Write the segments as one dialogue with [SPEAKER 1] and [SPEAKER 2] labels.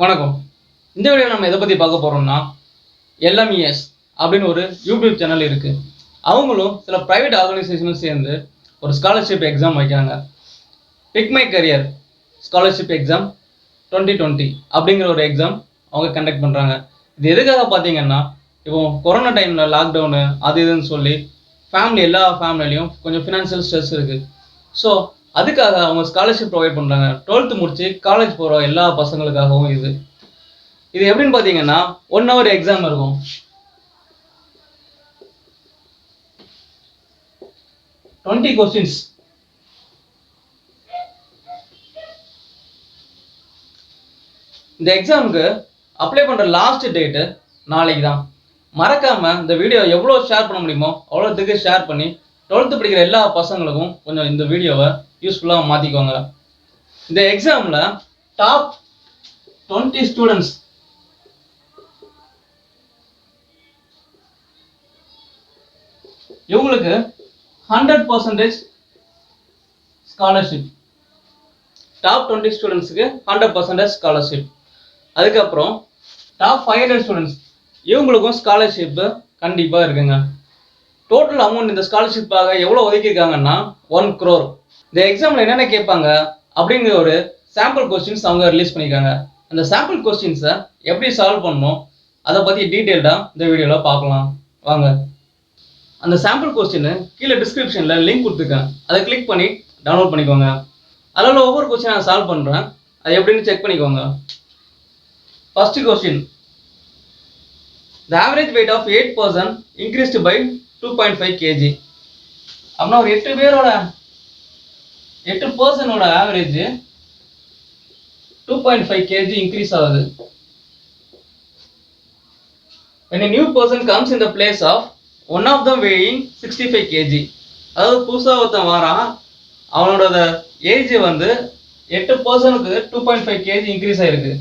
[SPEAKER 1] வணக்கம். இந்த வீடியோவில் நம்ம எதை பற்றி பார்க்க போகிறோம்னா LMES அப்படின்னு ஒரு யூடியூப் சேனல் இருக்குது. அவங்களும் சில ப்ரைவேட் ஆர்கனைசேஷனும் சேர்ந்து ஒரு ஸ்காலர்ஷிப் எக்ஸாம் வைக்கிறாங்க. Pick my career scholarship exam 2020 அப்படிங்கிற ஒரு எக்ஸாம் அவங்க கண்டக்ட் பண்ணுறாங்க. இது எதுக்காக பார்த்தீங்கன்னா, இப்போ கொரோனா டைமில் லாக்டவுனு அது இதுன்னு சொல்லி எல்லா ஃபேமிலிலையும் கொஞ்சம் ஃபினான்ஷியல் ஸ்ட்ரெஸ் இருக்குது. ஸோ அதுக்காக அவங்க ஸ்காலர்ஷிப் ப்ரொவைட் பண்ணுறாங்க. 12th முடிச்சு காலேஜ் போகிற எல்லா பசங்களுக்காகவும் இது எப்படின்னு பார்த்தீங்கன்னா 1 hour எக்ஸாம் இருக்கும். $20 இந்த எக்ஸாமுக்கு அப்ளை பண்ணுற லாஸ்ட் டேட்டு நாளைக்கு தான். மறக்காமல் இந்த வீடியோ எவ்வளோ ஷேர் பண்ண முடியுமோ அவ்வளோத்துக்கு ஷேர் பண்ணி 12th படிக்கிற எல்லா பசங்களுக்கும் கொஞ்சம் இந்த வீடியோவை யூஸ்ஃபுல்லாக மாற்றிக்கோங்க. இந்த எக்ஸாமில் டாப் 20 ஸ்டூடெண்ட்ஸ் இவங்களுக்கு 100% ஸ்காலர்ஷிப். டாப் 20 ஸ்டூடெண்ட்ஸுக்கு 100% ஸ்காலர்ஷிப். அதுக்கப்புறம் டாப் 500 ஸ்டூடெண்ட்ஸ் இவங்களுக்கும் ஸ்காலர்ஷிப்பு கண்டிப்பாக இருக்குங்க. டோட்டல் அமௌண்ட் இந்த ஸ்காலர்ஷிப்பாக எவ்வளோ ஒதுக்கியிருக்காங்கன்னா 1 crore. இந்த எக்ஸாமில் என்னென்ன கேட்பாங்க அப்படிங்கிற ஒரு சாம்பிள் கொஸ்டின்ஸ் அவங்க ரிலீஸ் பண்ணியிருக்காங்க. அந்த சாம்பிள் கொஸ்டின்ஸை எப்படி சால்வ் பண்ணணும் அதை பற்றி டீட்டெயில்டாக இந்த வீடியோவில் பார்க்கலாம் வாங்க. அந்த சாம்பிள் கொஸ்டின் கீழே டிஸ்கிரிப்ஷனில் லிங்க் கொடுத்துருக்கேன். அதை கிளிக் பண்ணி டவுன்லோட் பண்ணிக்கோங்க. அதில் ஒவ்வொரு கொஸ்டின் நான் சால்வ் பண்ணுறேன். அது எப்படின்னு செக் பண்ணிக்கோங்க. First question, the average weight of 8 person increased by 2.5 kg. அப்படின்னா ஒரு 8 பர்சனோட ஆவரேஜ் 2.5 kg இன்க்ரீஸ் ஆகுது. when a new person comes in the place of one of them weighing 65 kg, அதாவது புதுசாக ஒருத்தன் வரான், அவனோட ஏஜ் வந்து 8 பர்சனுக்கு 2.5 kg இன்க்ரீஸ் ஆயிருக்கு.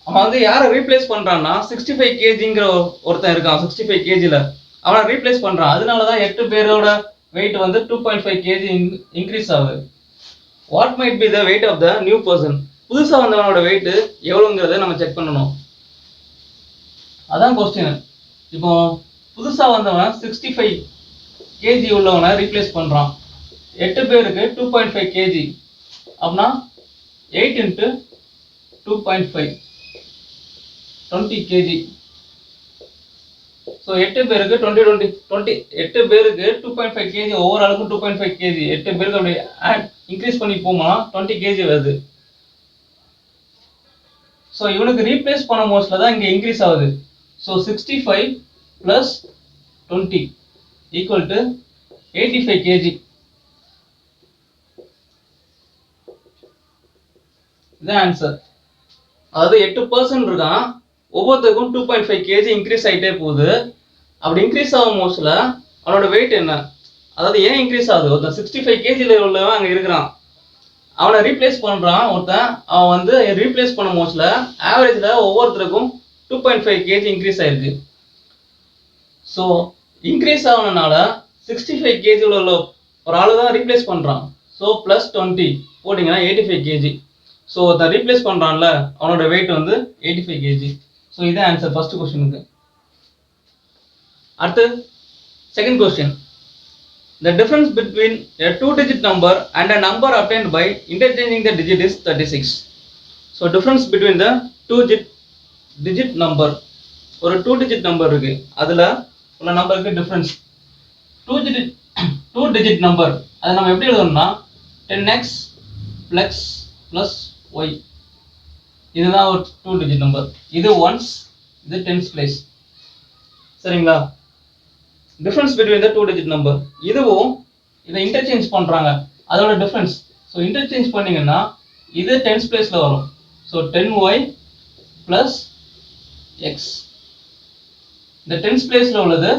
[SPEAKER 1] அவன் வந்து யாரை ரீப்ளேஸ் பண்ணுறான்னா 65 kgங்கிற ஒருத்தன் இருக்கான். 65 kgயில் அவனை ரீப்ளேஸ் பண்ணுறான். அதனால தான் 8 பேரோட வெயிட் வந்து 2.5 kg இன்க்ரீஸ் ஆகுது. What might be the weight of the new person? புதுசாக வந்தவனோட வெயிட் எவ்வளோங்கிறத நம்ம செக் பண்ணணும். அதான் கொஸ்டின். இப்போ புதுசாக வந்தவன் 65 kg உள்ளவனை ரீப்ளேஸ் பண்ணுறான். 8 பேருக்கு 2.5 kg அப்படின்னா 8 × 2.5 20 kg. ஸோ 8 பேருக்கு 8 பேருக்கு 2.5 kg, ஒவ்வொரு ஆளுக்கும் 2.5 kg. 8 பேருக்கு அப்படி இன்க்ரீஸ் பண்ணி போமா 20 kg வருது. ஸோ இவனுக்கு ரீப்ளேஸ் பண்ண மோஸ்ட்ல தான் இங்கே இன்க்ரீஸ் ஆகுது. So 65 + 20 = 85 kg. இதுதான் ஆன்சர். அதாவது 8% இருக்கான், ஒவ்வொருத்தருக்கும் 2.5 kg இன்க்ரீஸ் ஆகிட்டே போகுது. அப்படி இன்க்ரீஸ் ஆகும் மோஸ்ட்ல அவனோட வெயிட் என்ன, அதாவது ஏன் இன்க்ரீஸ் ஆகுது? ஒருத்தன் 65 kg உள்ளவன் அங்கே இருக்கிறான், அவனை ரீப்ளேஸ் பண்ணுறான் ஒருத்தன். அவன் வந்து ரீப்ளேஸ் பண்ண மோஸ்ட்ல ஆவரேஜில் ஒவ்வொருத்தருக்கும் 2.5 kg இன்க்ரீஸ் ஆயிருக்கு. ஸோ இன்க்ரீஸ் ஆகணுனால 65 kg உள்ள ஒரு ஆளு தான் ரீப்ளேஸ் பண்ணுறான். ஸோ +20 போட்டிங்கன்னா 85 kg. ஸோ ஒருத்தன் ரீப்ளேஸ் பண்ணுறான்ல அவனோட வெயிட் வந்து 85 kg. ஸோ இதான் ஆன்சர் ஃபர்ஸ்ட் கொஸ்டினுக்கு. அடுத்து second question, the difference between a 2-digit number and a number obtained by interchanging the digit is 36. So difference between the 2-digit number, ஒரு 2-digit number இருக்கு, அதில் உள்ள நம்பருக்கு டிஃப்ரென்ஸ். 2-digit நம்பர் அதை நம்ம எப்படி எழுதணும்னா 10x + y. இதுதான் ஒரு 2-digit நம்பர். இது ஒன்ஸ், இது டென்ஸ் பிளேஸ். சரிங்களா? Difference between the 2-digit number. இதுவும் இதை இன்டர்சேஞ்ச் பண்ணுறாங்க, அதோட டிஃப்ரென்ஸ். ஸோ இன்டர்சேஞ்ச் பண்ணிங்கன்னா இது டென்ஸ் பிளேஸில் வரும். So 10y + x. இந்த டென்ஸ் பிளேஸில் உள்ளது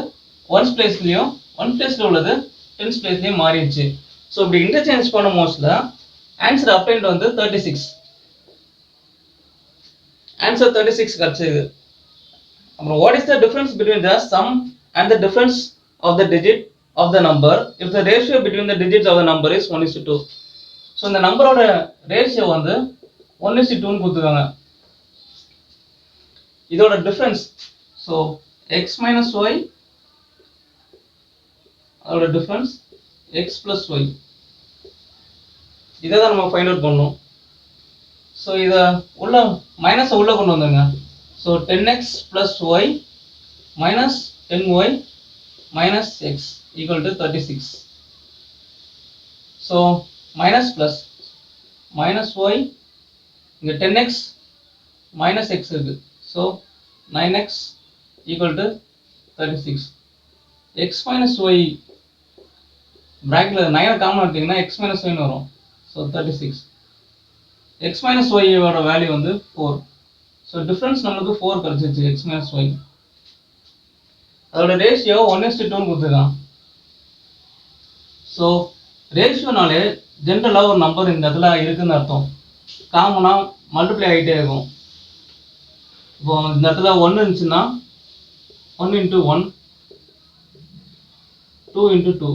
[SPEAKER 1] ஒன்ஸ் பிளேஸ்லையும், ஒன் பிளேஸில் உள்ளது டென்ஸ் பிளேஸ்லையும் மாறிடுச்சு. ஸோ இப்படி இன்டர்சேஞ்ச் பண்ண மோஸ்ட்ல ஆன்சர் அப்ளைண்ட் வந்து 36. ஆன்சர் 36 கிடைச்சது. அப்புறம் what is the difference between the sum and the difference of the digit of the number if the ratio between the digits of the number is 1:2. So இந்த நம்பரோட ரேஷியோ வந்து 1:2ன்னு கொடுத்துருக்காங்க. இதோட difference. So x minus y அதோட difference x plus y. இதை தான் நம்ம ஃபைண்ட் அவுட் பண்ணணும். ஸோ இதை உள்ள மைனஸை உள்ளே கொண்டு வந்துங்க. So 10x plus y minus 10y minus x equal to 36. So minus plus minus y, இங்கே 10x மைனஸ் எக்ஸ் இருக்குது. So 9x equal to 36. X minus y ப்ராக்கெட்டில் 9 காமன் எடுத்திங்கன்னா எக்ஸ் மைனஸ் ஒய்னு வரும். ஸோ 36. எக்ஸ் மைனஸ் ஒய்யோட value வந்து 4. So difference நம்மளுக்கு 4 கிடச்சிச்சு எக்ஸ் மைனஸ் ஒய். அதோட ரேஷியோ 1:2 கொடுத்துருக்கான். ஸோ ரேஷியோனாலே ஜென்ரலாக ஒரு நம்பர் இந்த இடத்துல இருக்குதுன்னு அர்த்தம். காமனாக மல்டிப்ளை ஆகிட்டே இருக்கும். இப்போ இந்த இடத்துல 1 இருந்துச்சுன்னா 1 × 1 2 × 2.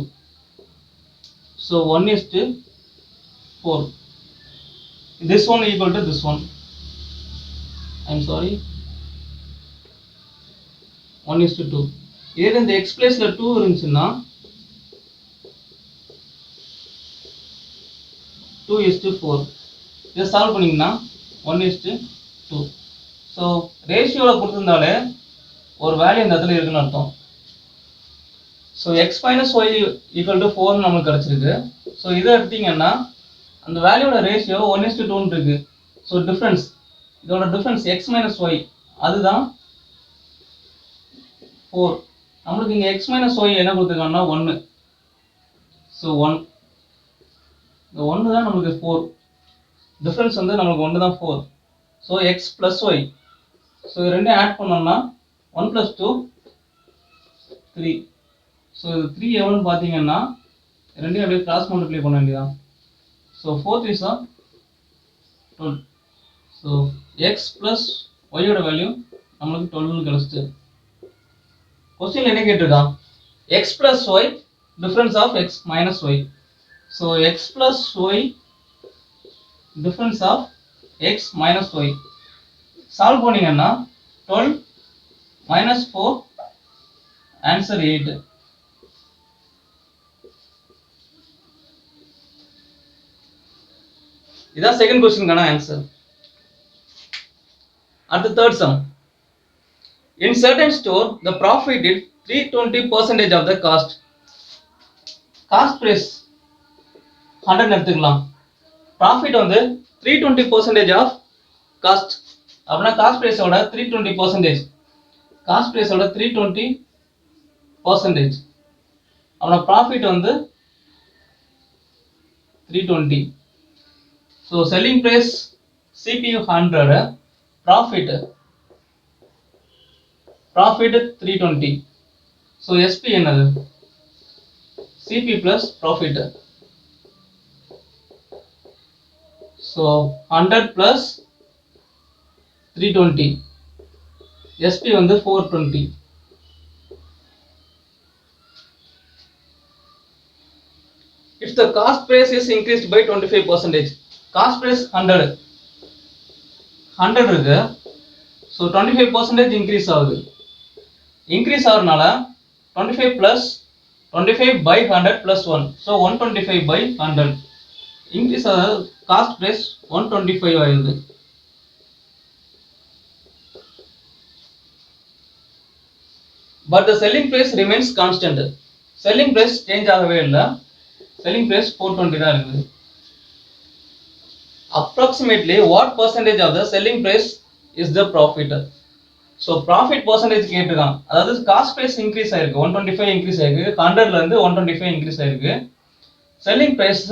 [SPEAKER 1] So 1:4. This one equal to this one. I'm sorry. 1:2. இதே இந்த x பிளேஸ்ல 2 இருந்துச்சுன்னா 2:4. இதை சால்வ் பண்ணிங்கன்னா 1:2. ஸோ ரேஷியோவில் கொடுத்துருந்தாலே ஒரு வேல்யூ இந்த இடத்துல இருக்குன்னு அர்த்தம். So x minus y equal to 4 நம்மளுக்கு கிடச்சிருக்கு. ஸோ இதை எடுத்தீங்கன்னா அந்த வேல்யூட ரேஷியோ 1:2 இருக்கு. ஸோ டிஃப்ரென்ஸ், இதோட டிஃப்ரென்ஸ் எக்ஸ் மைனஸ் ஒய் அதுதான் 4. நம்மளுக்கு இங்கே எக்ஸ் மைனஸ் ஒய் என்ன கொடுத்துருக்காங்கன்னா 1. ஸோ 1, இந்த 1 தான் நம்மளுக்கு 4. டிஃப்ரென்ஸ் வந்து நம்மளுக்கு 1 தான் 4. So x plus y. So இது ரெண்டையும் ஆட் பண்ணோம்னா 1 + 2 3. ஸோ இது 3 எவ்வளோன்னு பார்த்தீங்கன்னா ரெண்டையும் அப்படியே கிராஸ் மல்டிப்ளை பண்ண வேண்டியதான். So 4 3s are 12. So x plus ஒய்யோட வேல்யூ நம்மளுக்கு 12 கிடச்சிச்சு. கொஸ்டின் என்ன கேட்டிருக்கான்? X plus y difference of x minus y. So x plus y difference of x minus y solve பண்ணிங்கன்னா 12 - 4 ஆன்சர் 8. இதான் செகண்ட் கொஸ்டினுக்கான ஆன்சர். அடுத்த third sum. In certain store, the profit is 320% of the cost. Cost price 100 எடுத்துக்கலாம். Profit வந்து 320% of cost. அப்படின்னா cost ப்ரைஸோட 320%. Cost ப்ரைஸோட 320%. அப்படின்னா ப்ராஃபிட் வந்து 320. So selling price CPU 100, profit 320. So SP என்னது? CP plus profit. So 100 + 320. SP வந்து 420. If the cost price is increased by 25%, cost price 100 இருக்கு. ஸோ 25% இன்க்ரீஸ் ஆகுது. இன்க்ரீஸ் ஆகிறதுனால 25 + 25/100 + 1. ஸோ 125/100 இன்க்ரீஸ் ஆகுது. காஸ்ட் ப்ரைஸ் 125 ஆகுது. But the selling price remains constant. Selling price change ஆகவே இல்லை. Selling price 420 தான் இருக்குது. Approximately what percentage of the selling price is the profit? So profit percentage கேட்டிருக்கான். அதாவது காஸ்ட் ப்ரைஸ் இன்க்ரீஸ் ஆயிருக்கு, 125 increase ஆயிருக்கு. 100லேருந்து 125 இன்க்ரீஸ் ஆயிருக்கு. செல்லிங் ப்ரைஸ்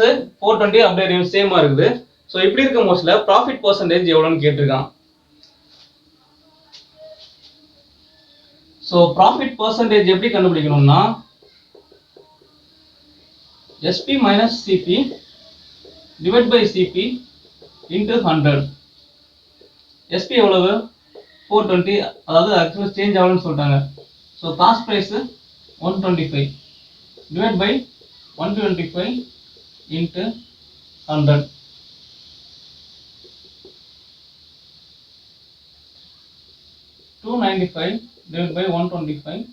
[SPEAKER 1] 420 அப்படியே சேமாக இருக்குது. ஸோ இப்படி இருக்க மோஸ்ட்ல ப்ராஃபிட் பர்சன்டேஜ் எவ்வளோன்னு கேட்டிருக்கான். ஸோ ப்ராஃபிட் பர்சன்டேஜ் எப்படி கண்டுபிடிக்கணும்னா SP - CP / CP × 100. SP எவ்வளவு? 420. அதாவது ஆக்சுவலாக சேஞ்ச் ஆகலன்னு சொல்லிட்டாங்க. So cost price 125 / 125 × 100. 295 divided by 125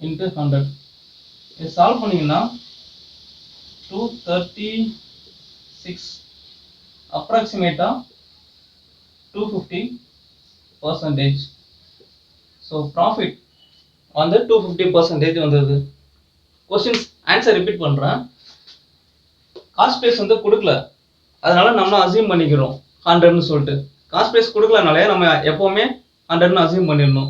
[SPEAKER 1] into 100. இது சால்வ் பண்ணீங்கன்னா 236 அப்ராக்சிமேட்டா 250%. ஸோ ப்ராஃபிட் வந்து 250% வந்தது. கொஸ்டின்ஸ் ஆன்சர் ரிப்பீட் பண்ணுறேன். காஸ்ட் ப்ரைஸ் வந்து கொடுக்கல, அதனால நம்ம அசியூம் பண்ணிக்கிறோம் 100ன்னு சொல்லிட்டு. காஸ்ட் ப்ரைஸ் கொடுக்கலனாலே நம்ம எப்போவுமே 100ன்னு அசியூம் பண்ணிடணும்.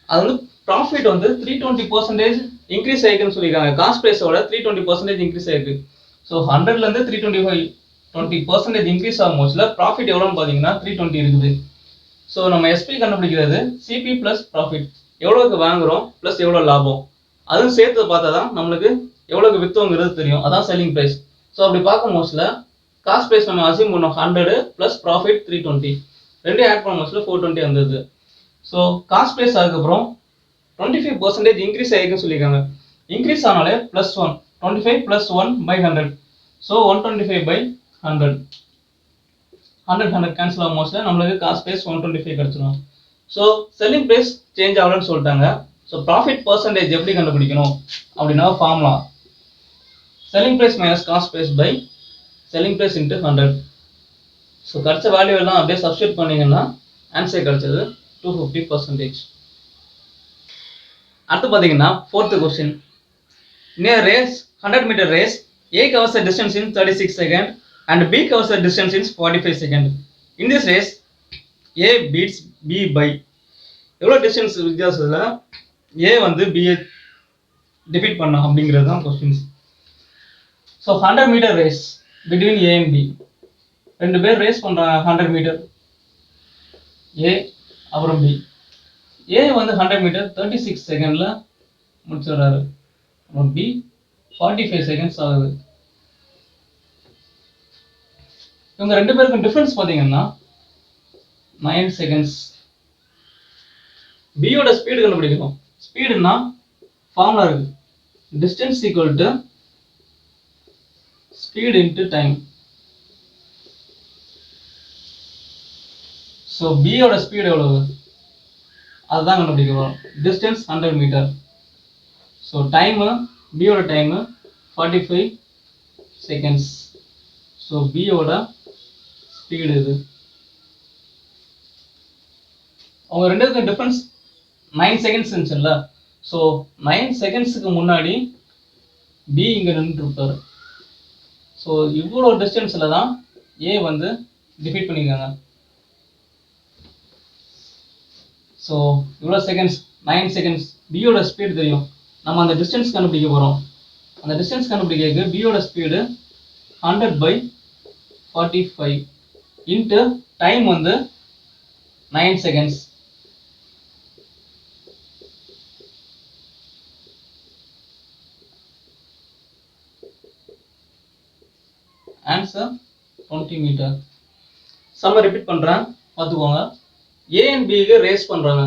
[SPEAKER 1] அது வந்து ப்ராஃபிட் வந்து 320% இன்க்ரீஸ் ஆகிருக்குன்னு சொல்லியிருக்காங்க. காஸ்ட் ப்ரைஸோட 320% இன்க்ரீஸ் ஆகிருக்கு. ஸோ 100லேருந்து 320% இன்க்ரீஸ் ஆகும் போதுல ப்ராஃபிட் எவ்வளோன்னு பார்த்தீங்கன்னா 320 இருக்குது. ஸோ நம்ம எஸ்பி கண்டுபிடிக்கிறது சிபி ப்ளஸ் ப்ராஃபிட், எவ்வளோக்கு வாங்குகிறோம் ப்ளஸ் எவ்வளோ லாபம், அதுவும் சேர்த்து பார்த்தா தான் நம்மளுக்கு எவ்வளோக்கு விற்றோங்கிறது தெரியும். அதான் செல்லிங் ப்ரைஸ். ஸோ அப்படி பார்க்கும் போதுல காஸ்ட் ப்ரைஸ் நம்ம அசியூம் பண்ணோம் 100 ப்ளஸ் ப்ராஃபிட் 320, ரெண்டு ஆட் பண்ணும் போதுல 420 வந்தது. ஸோ காஸ்ட் ப்ரைஸ் அதுக்கப்புறம் 25% இன்க்ரீஸ் ஆகிருக்குன்னு சொல்லியிருக்காங்க. இன்க்ரீஸ் ஆனாலே ப்ளஸ் 1, 25 + 1/100. ஸோ 125/100, 100 கேன்சல் ஆகும் போது நம்மளுக்கு காஸ்ட் ப்ரைஸ் 125 கிடச்சிடும். ஸோ செல்லிங் ப்ரைஸ் சேஞ்ச் ஆகலன்னு சொல்லிட்டாங்க. ஸோ ப்ராஃபிட் பர்சன்டேஜ் எப்படி கண்டுபிடிக்கணும் அப்படின்னா formula selling price minus cost price by selling price into 100. So கிடச்ச வேல்யூ எல்லாம் அப்படியே சப்ஸ்டியூட் பண்ணிங்கன்னா ஆன்சர் கிடச்சது 250%. அடுத்து பார்த்தீங்கன்னா 4th question. Near race 100 metre race, A covers the distance in 36 seconds and B covers the distance in 45 seconds. In this race, A beats B by எவ்வளோ distance வித்தியாசத்தில் A வந்து B defeat பண்ண அப்படிங்கிறது தான் questions. So 100 metre race between A and B, ரெண்டு பேர் race பண்ணுறாங்க 100 metre, A அப்புறம் B. A வந்து 100 மீட்டர் 36 செகண்டில் முடிச்சிடுறாரு, அப்புறம் B 45 செகண்ட்ஸ் ஆகுது. இவங்க ரெண்டு பேருக்கும் டிஃபரன்ஸ் பார்த்தீங்கன்னா 9 செகண்ட்ஸ். பியோட ஸ்பீடு கண்டுபிடிக்கணும். ஸ்பீடுனா ஃபார்முலா இருக்கு, distance equal to speed into time. So பியோட ஸ்பீடு எவ்வளவு அதுதான் கண்டுபிடிக்க போகிறோம். Distance 100 metre. ஸோ டைமு பியோட டைமு 45 செகண்ட்ஸ். ஸோ பியோட ஸ்பீடு இது. அவங்க ரெண்டுக்கும் டிஃப்ரென்ஸ் 9 செகண்ட்ஸ் இருந்துச்சுல்ல. ஸோ 9 செகண்ட்ஸுக்கு முன்னாடி பி இங்கே நின்றுருப்பார். ஸோ இவ்வளோ டிஸ்டன்ஸில் தான் ஏ வந்து டிஃபீட் பண்ணியிருக்காங்க. ஸோ இவ்வளோ செகண்ட்ஸ் 9 செகண்ட்ஸ். பியோட ஸ்பீடு தெரியும், நம்ம அந்த டிஸ்டன்ஸ் கண்டுபிடிக்க போகிறோம். அந்த டிஸ்டன்ஸ் கண்டுபிடிக்க பியோட ஸ்பீடு 100/45 இன்ட்டு டைம் வந்து 9 செகண்ட்ஸ். Answer 20 metre. சம்ம ரிப்பீட் பண்ணுறேன் பார்த்துக்கோங்க. ஏ அண்ட் பிக்கு ரேஸ் பண்ணுறாங்க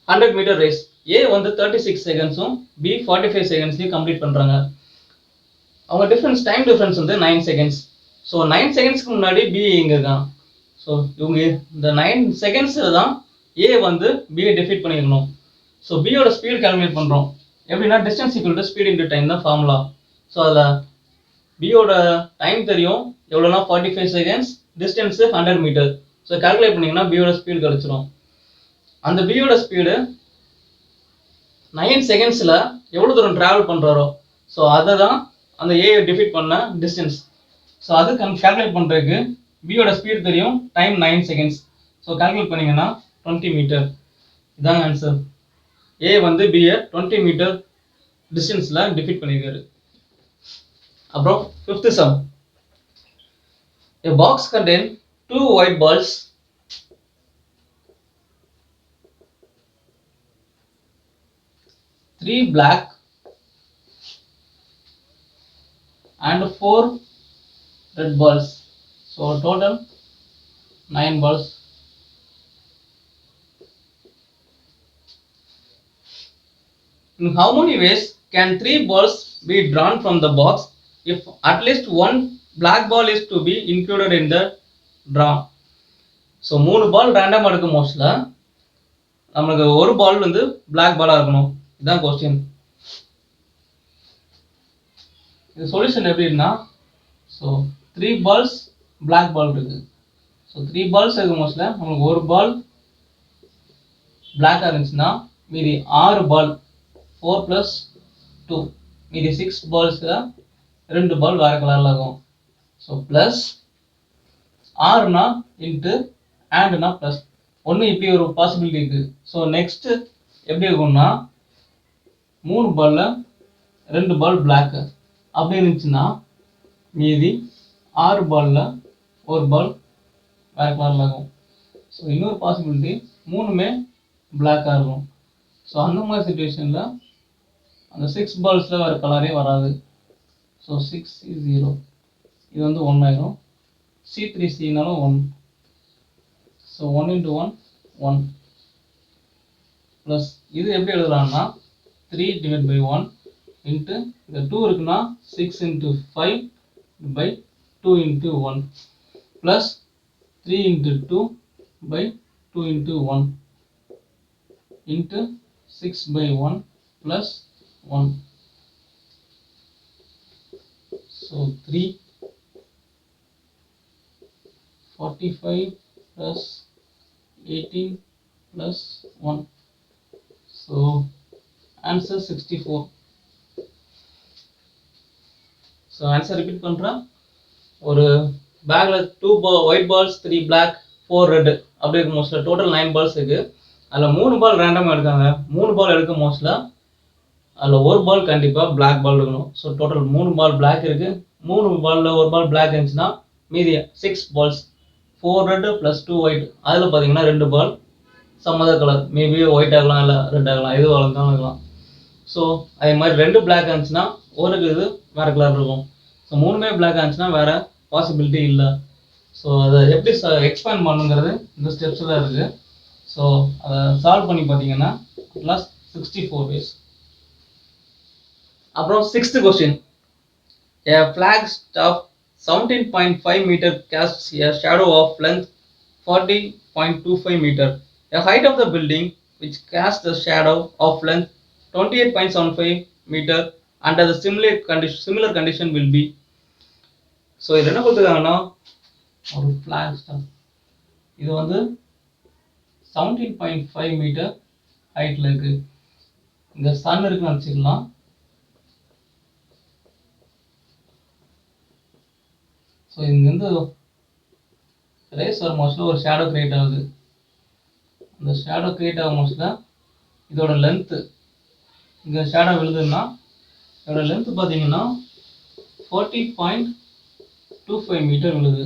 [SPEAKER 1] 100 மீட்டர் ரேஸ். ஏ வந்து 36 செகண்ட்ஸும் பி 45 செகண்ட்ஸ்லையும் கம்ப்ளீட் பண்ணுறாங்க. அவங்க டிஃப்ரென்ஸ் டைம் டிஃப்ரென்ஸ் வந்து 9 செகண்ட்ஸ். ஸோ 9 செகண்ட்ஸ்க்கு முன்னாடி பி இங்கே இருக்கான். ஸோ இவங்க இந்த 9 செகண்ட்ஸில் தான் ஏ வந்து பியை டிஃபீட் பண்ணியிருக்கணும். ஸோ பியோட ஸ்பீடு கால்குலேட் பண்ணுறோம் எப்படின்னா distance equal to speed into time தான் ஃபார்முலா. ஸோ அதில் பியோட டைம் தெரியும் எவ்வளோனா 45 seconds, distance 100 metre. So calculate பண்ணிங்கன்னா பியோட ஸ்பீடு கிடச்சிரும். அந்த பியோட ஸ்பீடு 9 செகண்ட்ஸில் எவ்வளோ தூரம் ட்ராவல் பண்ணுறாரோ ஸோ அதை தான் அந்த ஏ டிஃபீட் பண்ண டிஸ்டன்ஸ். ஸோ அது கால்குலேட் பண்ணுறதுக்கு பியோட ஸ்பீடு தெரியும், டைம் 9 செகண்ட்ஸ். ஸோ கால்குலேட் பண்ணிங்கன்னா 20 மீட்டர். இதாங்க ஆன்சர். ஏ வந்து பியை 20 மீட்டர் டிஸ்டன்ஸில் டிஃபீட் பண்ணியிருக்காரு. அப்புறம் 5th sum. A box contain 2 white balls, 3 black and 4 red balls. So total 9 balls. In how many ways can 3 balls be drawn from the box if at least one black ball is to be included in the draw? So 3 பால் ரேண்டமாக இருக்கும் மோஸ்ட்ல நமக்கு ஒரு பால் வந்து black பாலாக இருக்கணும். இதுதான் question. இது solution எப்படின்னா, ஸோ 3 பால்ஸ் பிளாக் பால் இருக்கு. ஸோ 3 பால்ஸ் இருக்கும் மோஸ்ட்ல நமக்கு ஒரு பால் பிளாக்காக இருந்துச்சுன்னா மீதி 6 பால் 4 + 2 மீதி 6 பால்ஸில் 2 பால் வேறு கலரில் இருக்கும். ஸோ ப்ளஸ் 6னா இன்ட்டு ஆண்டுனா ப்ளஸ் 1 இப்படி ஒரு பாசிபிலிட்டி இருக்குது. ஸோ நெக்ஸ்ட்டு எப்படி இருக்கும்னா 3 பாலில் 2 பால் பிளாக்கு அப்படி இருந்துச்சுன்னா மீதி 6 பாலில் ஒரு பால் வேறு கலரில் இருக்கும். ஸோ இன்னொரு பாசிபிலிட்டி 3மே பிளாக்காக இருக்கும். ஸோ அந்த மாதிரி சுச்சுவேஷனில் அந்த 6 பால்ஸில் வேறு கலரே வராது. So 6 is 0. இது வந்து 1 ஆயிரும். C3Cனாலும் 1. ஸோ 1 × 1 1 ப்ளஸ் இது எப்படி எழுதலாம்னா 3/1 இன்ட்டு இந்த 2 இருக்குன்னா 6 × 5/2 × 1 plus 3 × 2/2 × 1 into 6/1 plus 1. So 3 45 + 18 + 1. So answer 64. So answer repeat பண்ணுறேன். ஒரு பேக்கில் 2 ஒயிட் பால்ஸ் 3 பிளாக் 4 ரெட் அப்படி இருக்கும் மோஸ்ட்ல டோட்டல் 9 பால்ஸ் இருக்குது. அதில் 3 பால் ரேண்டமாக எடுக்காங்க. 3 பால் எடுக்கும் மோஸ்ட்ல அதில் ஒரு பால் கண்டிப்பாக பிளாக் பால் இருக்கணும். ஸோ டோட்டல் 3 பால் பிளாக் இருக்குது. 3 பாலில் ஒரு பால் பிளாக் இருந்துச்சுன்னா மீதி 6 பால்ஸ் 4 ரெட் + 2 ஒயிட். அதில் பார்த்தீங்கன்னா 2 ball some other colour maybe white ஆகலாம் இல்லை ரெட் ஆகலாம், எது வளர்ந்தாலும் இருக்கலாம். ஸோ அதே மாதிரி 2 பிளாக் இருந்துச்சுன்னா ஒரு இது வேறு கலர் இருக்கும். ஸோ 3மே பிளாக் இருந்துச்சுன்னா வேறு பாசிபிலிட்டி இல்லை. ஸோ அதை எப்படி எக்ஸ்பேண்ட் பண்ணுங்கிறது இந்த ஸ்டெப்ஸில் இருக்குது. ஸோ அதை சால்வ் பண்ணி பார்த்தீங்கன்னா ப்ளஸ் 64 ways. அப்புறம் 6th question. A flag staff 17.5 meter casts a shadow of length 40.25 meter. The height of the building which casts the shadow of length 28.75 meter under the similar condition will be. So இது என்ன கொடுத்துருக்காங்கன்னா ஒரு flag staff இது வந்து 17.5 metre ஹைட்டில் இருக்குது. இந்த Sun இருக்குன்னு நினச்சிக்கலாம். ஸோ இங்கேருந்து ரேஸ் வர மோஸ்ட்ல ஒரு ஷேடோ கிரியேட் ஆகுது. அந்த ஷேடோ கிரியேட் ஆகும் மோஸ்ட்ல இதோட லென்த்து இங்கே ஷேடோ விழுதுன்னா இதோட லென்த்து பார்த்தீங்கன்னா 40.25 மீட்டர் விழுது.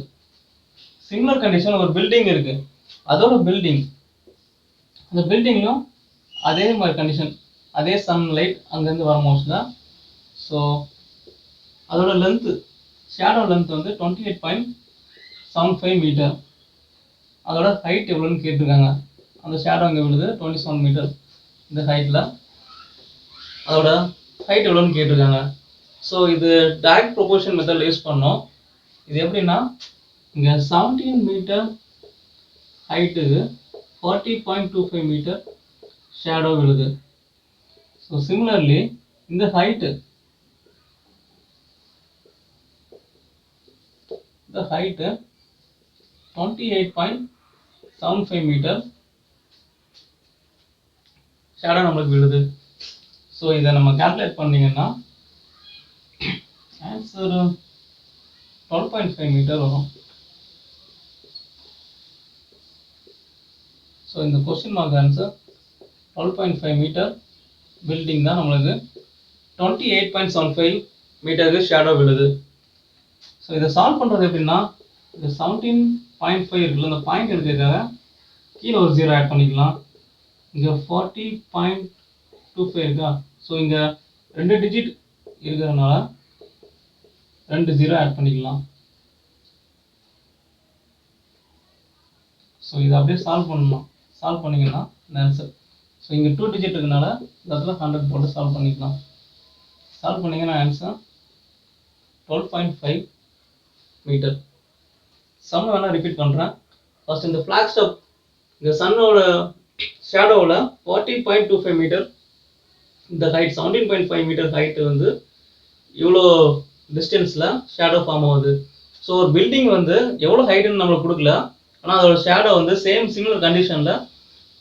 [SPEAKER 1] சிமிலர் கண்டிஷன் ஒரு பில்டிங் இருக்குது. அதோட பில்டிங் அந்த பில்டிங்லையும் அதே மாதிரி கண்டிஷன் அதே சன்லைட் அங்கேருந்து வர மோஸ்ட்ல. ஸோ அதோட லென்த்து ஷேடோ லென்த் வந்து 28.75 மீட்டர். அதோட ஹைட் எவ்வளோன்னு கேட்டிருக்காங்க. அந்த ஷேடோ இங்கே விழுது 27 மீட்டர் இந்த ஹைட்டில். அதோட ஹைட் எவ்வளோன்னு கேட்டிருக்காங்க. ஸோ இது டைரக்ட் ப்ரொபோர்ஷன் மெத்தட் யூஸ் பண்ணோம். இது எப்படின்னா இங்கே 17 மீட்டர் ஹைட்டுக்கு 40.25 மீட்டர் ஷேடோ விழுது. ஸோ சிமிலர்லி இந்த ஹைட்டு 28.75 மீட்டர் ஷேடோ நம்மளுக்கு விழுது. ஸோ இதை நம்ம கால்குலேட் பண்ணிங்கன்னா ஆன்சர் 12.5 மீட்டர் வரும். ஸோ இந்த question mark answer 12.5 metre building தான் நம்மளுக்கு 28.75 மீட்டருக்கு ஷேடோ விழுது. ஸோ இதை சால்வ் பண்ணுறது எப்படின்னா இந்த 17.5 இருக்குல்ல இந்த பாயிண்ட் எடுக்கிறதுக்காக கீழே ஒரு 0 ஆட் பண்ணிக்கலாம். இங்கே 40.25 இருக்கா. ஸோ இங்கே 2 டிஜிட் இருக்கிறதுனால 2 0 ஆட் பண்ணிக்கலாம். ஸோ இதை அப்படியே சால்வ் பண்ணலாம். சால்வ் பண்ணிங்கன்னா இந்த ஆன்சர். ஸோ இங்கே 2 டிஜிட் இருக்கனால இந்த இடத்துல 100 போட்டு சால்வ் பண்ணிக்கலாம். சால்வ் பண்ணிங்கன்னா ஆன்சர் 12.5 மீட்டர். சம் வேணால் ரிப்பீட் பண்ணுறேன். ஃபர்ஸ்ட் இந்த ஃபிளாக் ஸ்டாப் இந்த சன்னோட ஷேடோவில் 40.25 மீட்டர் இந்த ஹைட் 17.5 மீட்டர் ஹைட் வந்து இவ்வளோ டிஸ்டன்ஸில் ஷேடோ ஃபார்ம் ஆகுது. ஸோ ஒரு பில்டிங் வந்து எவ்வளோ ஹைட்டுன்னு நம்மளுக்கு கொடுக்கல, ஆனால் அதோட ஷேடோ வந்து சேம் சிமிலர் கண்டிஷனில்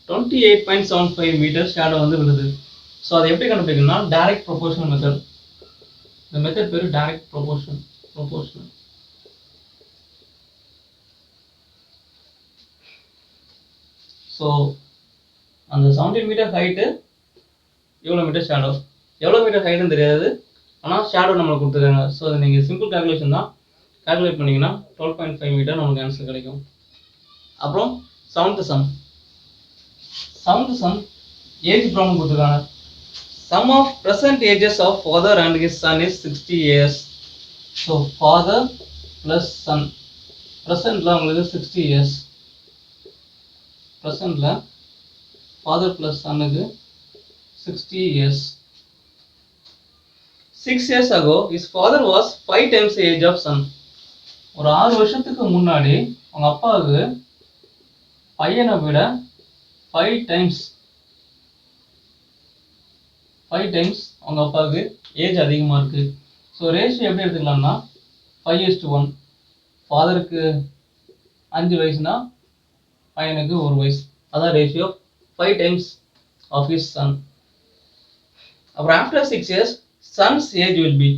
[SPEAKER 1] 28.75 மீட்டர் ஷேடோ வந்து விழுது. ஸோ அதை எப்படி கண்டுபிடிக்கணும்னா டைரக்ட் ப்ரொபோர்ஷனல் மெத்தட். இந்த மெத்தட் பேர் டைரக்ட் ப்ரொபோர்ஷனல். ஸோ அந்த 17 மீட்டர் ஹைட்டு எவ்வளோ மீட்டர் ஷேடோ, எவ்வளோ மீட்டர் ஹைட்டுன்னு தெரியாது, ஆனால் ஷேடோ நம்மளுக்கு கொடுத்துருக்காங்க. ஸோ அதை நீங்கள் சிம்பிள் கால்குலேஷன் தான், கால்குலேட் பண்ணிங்கன்னா 12.5 மீட்டர் நமக்கு ஆன்சர் கிடைக்கும். அப்புறம் செவன்த் சம் ஏஜ் ப்ராப்ளம் கொடுத்துருக்காங்க. Sum of present ages of father and his son is 60 years. So father plus son ப்ரெசண்டில் உங்களுக்கு 60 years. ப்ரெசண்டில் ஃபாதர் ப்ளஸ் சன்னுக்கு 60 years. 6 years ago his father was 5 times the age of son. ஒரு 6 வருஷத்துக்கு முன்னாடி அவங்க அப்பாவுக்கு பையனை விட 5 times அவங்க அப்பாவுக்கு ஏஜ் அதிகமாக இருக்குது. ஸோ ரேஷியோ எப்படி எடுத்துக்கலாம்னா 5:1. ஃபாதருக்கு 5 வயசுனா பையனுக்கு 1 வயசு, அதான் ratio 5 times of his son. அப்புறம் after 6 years sons age will be.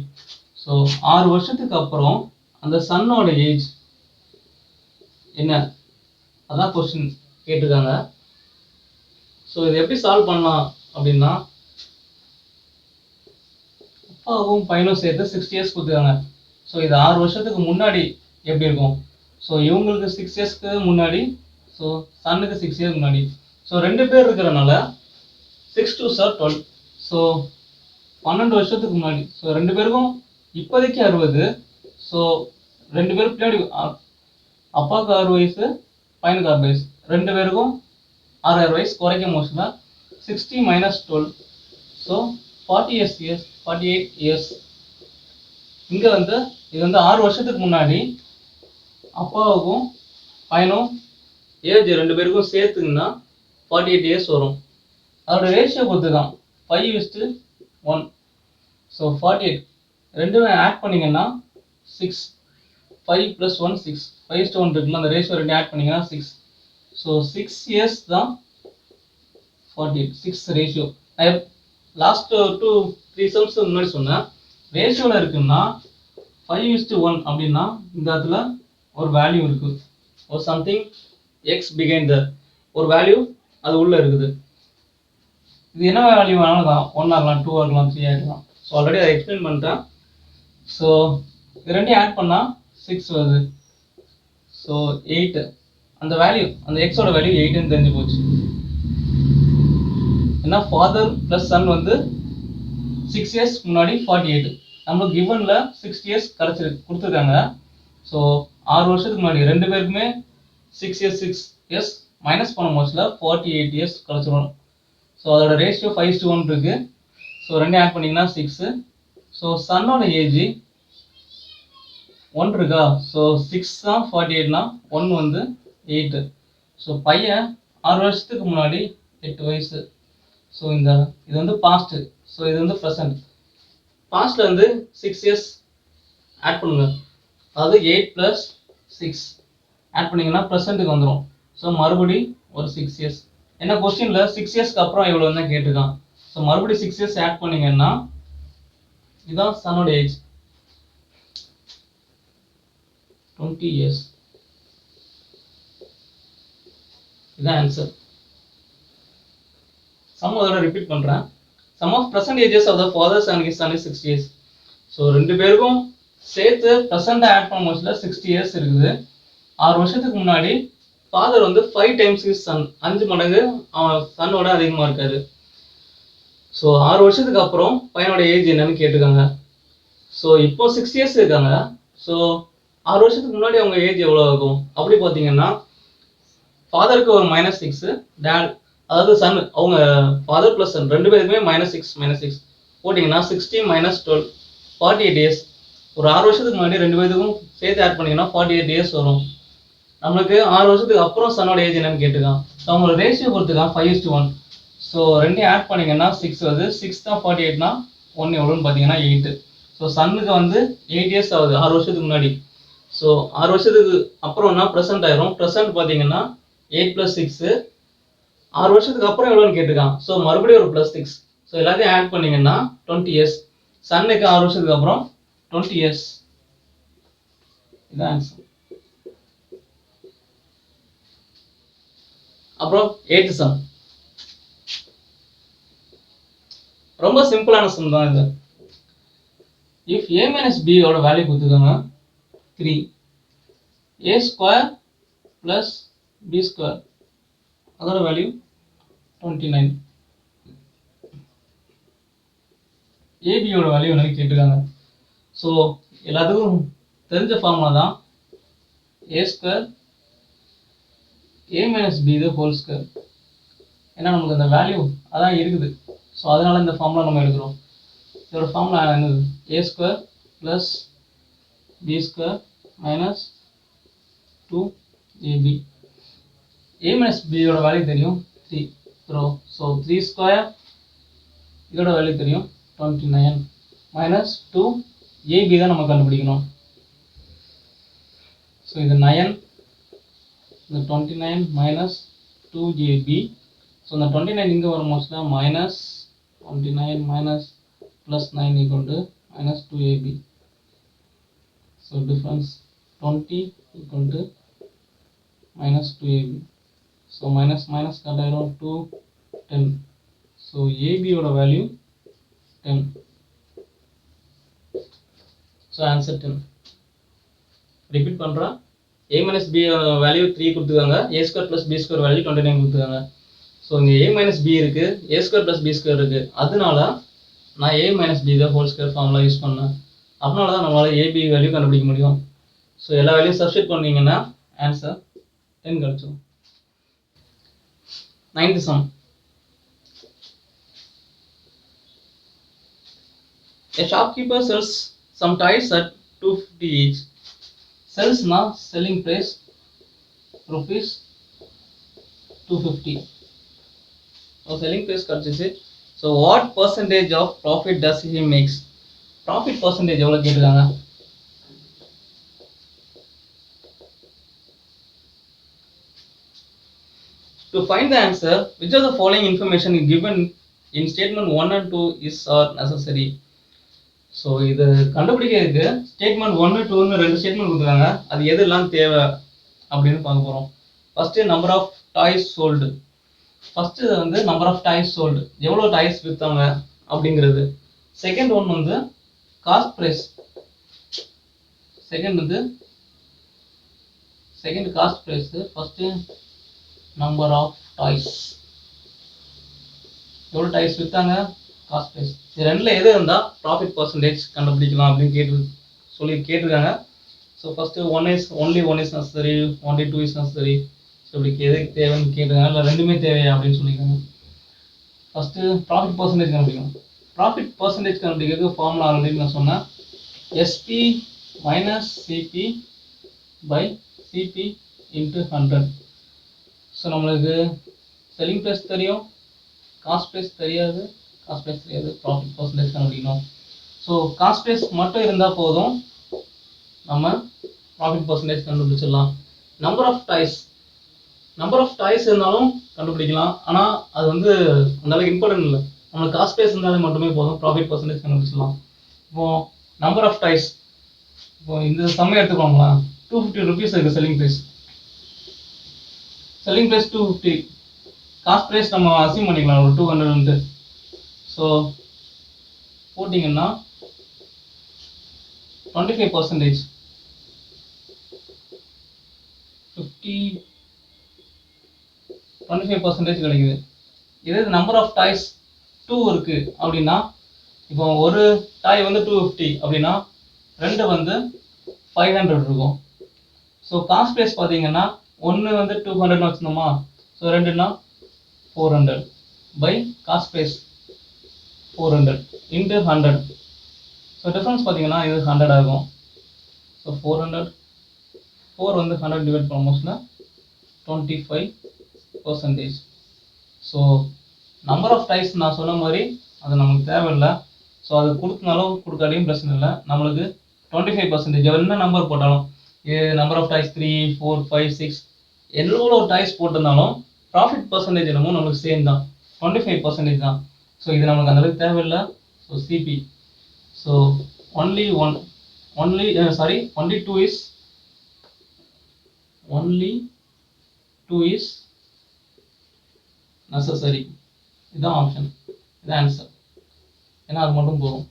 [SPEAKER 1] So 6 வருஷத்துக்கு அப்புறம் அந்த சன்னோட ஏஜ் என்ன, அதான் கொஸ்டின் கேட்டிருக்காங்க. ஸோ இது எப்படி சால்வ் பண்ணலாம் அப்படின்னா அப்பாவும் பையனும் சேர்த்து 60 years கொடுத்துருக்காங்க. ஸோ இது 6 வருஷத்துக்கு முன்னாடி எப்படி இருக்கும், ஸோ இவங்களுக்கு 6 yearsக்கு முன்னாடி, ஸோ சன்னுக்கு 6 years முன்னாடி. ஸோ 2 பேர் இருக்கிறனால 6 2s are 12. ஸோ 12 வருஷத்துக்கு முன்னாடி. ஸோ 2 பேருக்கும் இப்போதைக்கு 60. ஸோ 2 பேருக்கு பின்னாடி அப்பாவுக்கு 6 வயசு பையனுக்கு 6 வயசு, 2 பேருக்கும் 6 வயசு குறைக்க மோஸ்ட்ல 60 minus 12. So 48 years. இங்கே வந்து இது வந்து 6 வருஷத்துக்கு முன்னாடி அப்பாவுக்கும் பையனும் ஏஜ் 2 பேருக்கும் சேர்த்துங்கன்னா 48 years வரும். அதோட ரேஷியோ பொறுத்து தான் 5:1. ஸோ 48 ரெண்டுமே ஆட் பண்ணிங்கன்னா 6. 5 + 1 6. 5:1 இருக்குல்ல, அந்த ரேஷியோ 2 ஆட் பண்ணிங்கன்னா 6. ஸோ 6 years தான் 48. 6 ரேஷியோ. நான் லாஸ்ட் 2-3 சம்ஸ் முன்னாடி சொன்னேன், ரேஷியோவில் இருக்குன்னா 5:1 அப்படின்னா இந்த இடத்துல ஒரு வேல்யூ இருக்குது, ஒரு சம்திங் எக்ஸ் பிகைண்ட் த ஒரு வேல்யூ அது உள்ளே இருக்குது. இது என்ன வேல்யூ வேணாலும் தான், 1 ஆகலாம், 2 ஆகலாம், 3 ஆகலாம். ஸோ ஆல்ரெடி அதை எக்ஸ்பிளைன் பண்ணிட்டேன். ஸோ இது ரெண்டையும் ஆட் பண்ணால் 6 வருது. ஸோ 8 அந்த வேல்யூ, அந்த எக்ஸோட வேல்யூ 8ன்னு தெரிஞ்சு போச்சு. ஏன்னா ஃபாதர் ப்ளஸ் சன் வந்து 6 years முன்னாடி 48, நம்மளுக்கு கிவனில் 6 years கொடுத்துருக்காங்க. ஸோ 6 வருஷத்துக்கு முன்னாடி 2 பேருக்குமே 6 years மைனஸ் பண்ண மோஸ்ட்ல 48 years கிடச்சிரும். ஸோ அதோட ரேஷியோ 5:1 இருக்கு. ஸோ 2 ஆட் பண்ணிங்கன்னா 6. ஸோ சன்னோட ஏஜ் 1 இருக்கா, ஸோ 6 தான் 48னா 1 வந்து 8. ஸோ பையன் 6 வருஷத்துக்கு முன்னாடி 8 வயசு. ஸோ இது வந்து பாஸ்ட், ஸோ இது வந்து ப்ரெசன்ட். பாஸ்ட்ல வந்து 6 years ஆட் பண்ணுங்க, அதாவது 8 + 6 ஆட் பண்ணிங்கன்னா ப்ரெசண்ட்டுக்கு வந்துடும். ஸோ மறுபடி ஒரு 6 years. ஏன்னா கொஸ்டின்ல 6 yearsக்கு அப்புறம் எவ்வளோ தான் கேட்டிருக்கான். ஸோ மறுபடியும் 6 years ஆட் பண்ணிங்கன்னா இதுதான் சன்னோட ஏஜ் 20 years. இதுதான் ஆன்சர். சம் அதோட ரிப்பீட் பண்ணுறேன். Sum of present ages of the fathers and his son is 60 years. So 2 பேருக்கும் சேர்த்து ப்ரெசண்ட்டாக ஆட் பண்ண மோஸ்ட்ல 60 years இருக்குது. 6 வருஷத்துக்கு முன்னாடி ஃபாதர் வந்து 5 times his son, 5 மடங்கு அவன் சன்னோட அதிகமாக இருக்காரு. ஸோ 6 வருஷத்துக்கு அப்புறம் பையனோட ஏஜ் என்னன்னு கேட்டிருக்காங்க. ஸோ இப்போ 6 years இருக்காங்க. ஸோ 6 வருஷத்துக்கு முன்னாடி அவங்க ஏஜ் எவ்வளோ ஆகும் அப்படி பார்த்தீங்கன்னா ஃபாதருக்கு ஒரு -6, டேட் அதாவது சன் அவங்க ஃபாதர் ப்ளஸ் சன் 2 பேருக்குமே -6 போட்டிங்கன்னா 60 - 12 48 years. ஒரு 6 வருஷத்துக்கு முன்னாடி 2 பேருக்கும் சேர்த்து ஆட் பண்ணிங்கன்னா 48 years வரும். நம்மளுக்கு 6 வருஷத்துக்கு அப்புறம் சன்னோட ஏஜ் என்னன்னு கேட்டுருக்கான். ஸோ அவங்களோட ரேஷியோ கொடுத்துருக்கான் 5:1. ஸோ ரெண்டையும் ஆட் பண்ணிங்கன்னா 6 வருது. 6 தான் 48னா 1 எவ்வளோன்னு பார்த்தீங்கன்னா 8. ஸோ சன்னுக்கு வந்து 8 இயர்ஸ் ஆகுது 6 வருஷத்துக்கு முன்னாடி. ஸோ 6 வருஷத்துக்கு அப்புறம்னா ப்ரெசென்ட் ஆயிரும். ப்ரெசென்ட் பார்த்தீங்கன்னா 8 + 6. 6 வருஷத்துக்கு அப்புறம் எவ்வளோன்னு கேட்டிருக்கான். ஸோ மறுபடியும் ஒரு +6. ஸோ எல்லாத்தையும் ஆட் பண்ணிங்கன்னா 20 இயர்ஸ். சன்னுக்கு 6 வருஷத்துக்கு அப்புறம் 20 இயர்ஸ். இதான் ஆன்சர். அப்புறம் 8th சம். ரொம்ப சிம்பிளான சம் தான் இது. இஃப் a minus b ஓட வேல்யூ கொடுத்துருக்காங்க 3, a² plus b², அதோட வேல்யூ 29. ab ஓட வேல்யூ என்னன்னு கேட்டிருக்காங்க. ஸோ எல்லாத்துக்கும் தெரிஞ்ச ஃபார்முலா தான் a² a minus b the whole square. ஏன்னா நமக்கு அந்த வேல்யூ அதான் இருக்குது. ஸோ அதனால இந்த ஃபார்முலா நம்ம எடுக்கிறோம். இதோட ஃபார்முலா என்னது? a² plus b² minus 2ab. a minus b யோட வேல்யூ தெரியும் 3. ஸோ 3² இதோட வேல்யூ தெரியும் 29 minus 2ab தான் நம்ம கண்டுபிடிக்கணும். ஸோ இது 9, இந்த 29 minus 2ab. ஸோ இந்த 29 இங்கே வரும் மோஸ்ட்லாம் minus 29 minus plus 9 equal to minus 2ab. So difference 20 equal to minus 2ab. So minus minus cut around 2, 10. So ab oda value 10. So answer 10. Repeat பண்றா. a minus b value 3 கொடுத்துருக்காங்க. a² plus b² value 29 கொடுத்துருக்காங்க. So இங்கே a minus b இருக்கு, a² plus b² இருக்கு. அதனால நான் a minus b the whole square formula use பண்ணேன். அதனால தான் நம்மளால் ab வேல்யூ கண்டுபிடிக்க முடியும். ஸோ எல்லா வேல்யூயும் சப்ஸ்டிட் பண்ணீங்கன்னா ஆன்சர் 10 கிடைச்சிடும். 9th sum. A shopkeeper sells some toys at 250 each. Sells na selling price rupees 250. So selling price கிடைச்சிச்சு. So what percentage of profit does he makes? Profit percentage எவ்வளோ கேட்டிருக்காங்க? To find the answer, which of the following information is given in statement 1 and 2 is are necessary? So இது கண்டுபிடிக்கிறதுக்கு statement 1, 2ன்னு 2 statement கொடுத்துருக்காங்க. அது எதெல்லாம் தேவை அப்படின்னு பார்க்க போகிறோம். First number of toys sold. First வந்து நம்பர் ஆஃப் டாய்ஸ் சோல்டு, எவ்வளோ டாய்ஸ் விற்றாங்க அப்படிங்கிறது. செகண்ட் ஒன் வந்து cost price. Second cost price. First number of toys, எவ்வளோ டாய்ஸ் விற்றாங்க, காஸ்ட் ப்ரைஸ். இது ரெண்டில் எது இருந்தால் ப்ராஃபிட் பர்சன்டேஜ் கண்டுபிடிக்கலாம் அப்படின்னு கேட்டிருக்காங்க. So first only one is necessary, only 2 is necessary. So இப்படி எதுக்கு தேவைன்னு கேட்டிருக்காங்க, இல்லை ரெண்டுமே தேவையா அப்படின்னு சொல்லியிருக்காங்க. ஃபஸ்ட்டு ப்ராஃபிட் பர்சன்டேஜ் கண்டுபிடிக்கணும். ப்ராஃபிட் பர்சன்டேஜ் கண்டுபிடிக்கிறதுக்கு ஃபார்முலா ஆல்ரெடி நான் சொன்னேன். SP minus CP by CP into 100. So நம்மளுக்கு செல்லிங் ப்ரைஸ் தெரியும், காஸ்ட் ப்ரைஸ் தெரியாது, ப்ராஃபிட் பர்சன்டேஜ் கண்டுபிடிக்கணும். ஸோ காஸ்ட் ப்ரைஸ் மட்டும் இருந்தால் போதும், நம்ம ப்ராஃபிட் பர்சன்டேஜ் கண்டுபிடிச்சிடலாம். நம்பர் ஆஃப் டாய்ஸ் இருந்தாலும் கண்டுபிடிக்கலாம். ஆனால் அது வந்து அந்தளவுக்கு இம்பார்ட்டன்ட் இல்லை. நம்மளுக்கு காஸ்ட் ப்ரைஸ் இருந்தாலும் மட்டுமே போதும், ப்ராஃபிட் பர்சன்டேஜ் கண்டுபிடிச்சிடலாம். இப்போது நம்பர் ஆஃப் டாய்ஸ், இப்போ இந்த சம்மை எடுத்துக்கோங்களா, 250 rupees இருக்குது செல்லிங் ப்ரைஸ். 250. காஸ்ட் ப்ரைஸ் நம்ம அசியூம் பண்ணிக்கலாம் ஒரு 200. ஸோ போட்டிங்கன்னா 25%, 25% கிடைக்குது. இதே நம்பர் ஆஃப் டாய்ஸ் 2 இருக்கு அப்படின்னா, இப்போ ஒரு டாய் வந்து 250 அப்படின்னா 2 வந்து 500 இருக்கும். ஸோ காஸ்ட் ப்ரைஸ் பார்த்தீங்கன்னா 1 வந்து 200 வச்சுருந்தோமா, ஸோ 2ன்னா 400 by cost price 400 into 100. So difference பார்த்தீங்கன்னா இது 100 ஆகும். ஸோ 400 4 வந்து 100 டிவைட் பண்ணும்போதுனா 25%. ஸோ நம்பர் ஆஃப் டைஸ் நான் சொன்ன மாதிரி அது நமக்கு தேவையில்லை. ஸோ அது கொடுத்தனாலும் கொடுக்காதையும் பிரச்சனை இல்லை. நம்மளுக்கு 25% என்ன நம்பர் போட்டாலும் நம்பர் ஆஃப் டைஸ் 3, 4, 5, 6 எவ்வளோ டைஸ் போட்டிருந்தாலும் ப்ராஃபிட் பர்சன்டேஜ் என்னமோ நம்மளுக்கு சேம் தான், 25% தான். ஸோ இது நம்மளுக்கு அந்தளவுக்கு தேவையில்லை. So CP so only 2 is necessary. இதுதான் ஆப்ஷன், இதுதான் ஆன்சர். ஏன்னா அது மட்டும் போதும்.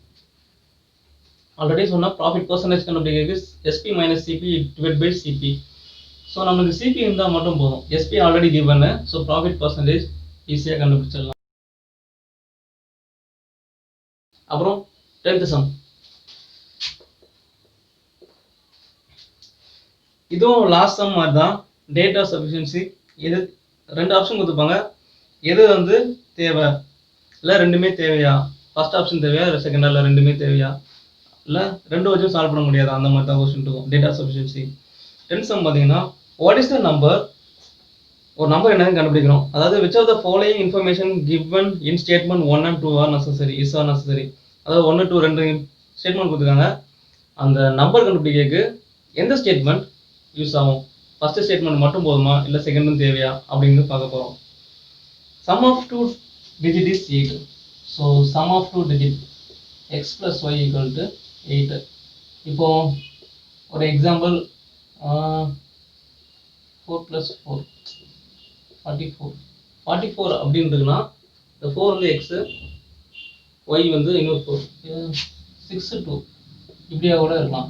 [SPEAKER 1] ஆல்ரெடி சொன்னால் ப்ராஃபிட் பர்சன்டேஜ் கண்டுபிடிக்கிறது SP minus CP divide by CP. So நம்மளுக்கு சிபி இருந்தால் மட்டும் போதும். SP already given, so profit percentage ஈஸியாக கண்டுபிடிச்சிடலாம். அப்புறம் 10th சம். இதுவும் லாஸ்ட் சம் மாதிரி தான். Data sufficiency. இது 2 ஆப்ஷன் கொடுத்துருப்பாங்க. எது வந்து தேவை, இல்லை ரெண்டுமே தேவையா, ஃபர்ஸ்ட் ஆப்ஷன் தேவையா, செகண்ட் இல்லை ரெண்டுமே தேவையா, இல்லை ரெண்டு வச்சும் சால்வ் பண்ண முடியாது, அந்த மாதிரி தான் கொஸ்டின் இருக்கும். டேட்டா சஃபிஷியன்சி 10th சம் பார்த்தீங்கன்னா வாட் இஸ் த நம்பர், ஒரு நம்பர் என்னன்னு கண்டுபிடிக்கிறோம். அதாவது which of the following information given in statement 1 and 2 are necessary, is are necessary. அதாவது 1, 2 2 ஸ்டேட்மெண்ட் கொடுத்துருக்காங்க. அந்த நம்பர் கண்டுபிடிக்கிறதுக்கு எந்த ஸ்டேட்மெண்ட் யூஸ் ஆகும், ஃபர்ஸ்ட் ஸ்டேட்மெண்ட் மட்டும் போதுமா இல்லை செகண்டும் தேவையா அப்படின்னு பார்க்க போகிறோம். Sum of 2 digit is 8. So sum of 2 digit x plus y equal to 8. இப்போ ஒரு எக்ஸாம்பிள் 4 plus 4 44 அப்படின்றதுன்னா இந்த 4 வந்து எக்ஸு, ஒய் வந்து இன்னொரு 4, 6 2 இப்படியா கூட இருக்கலாம்.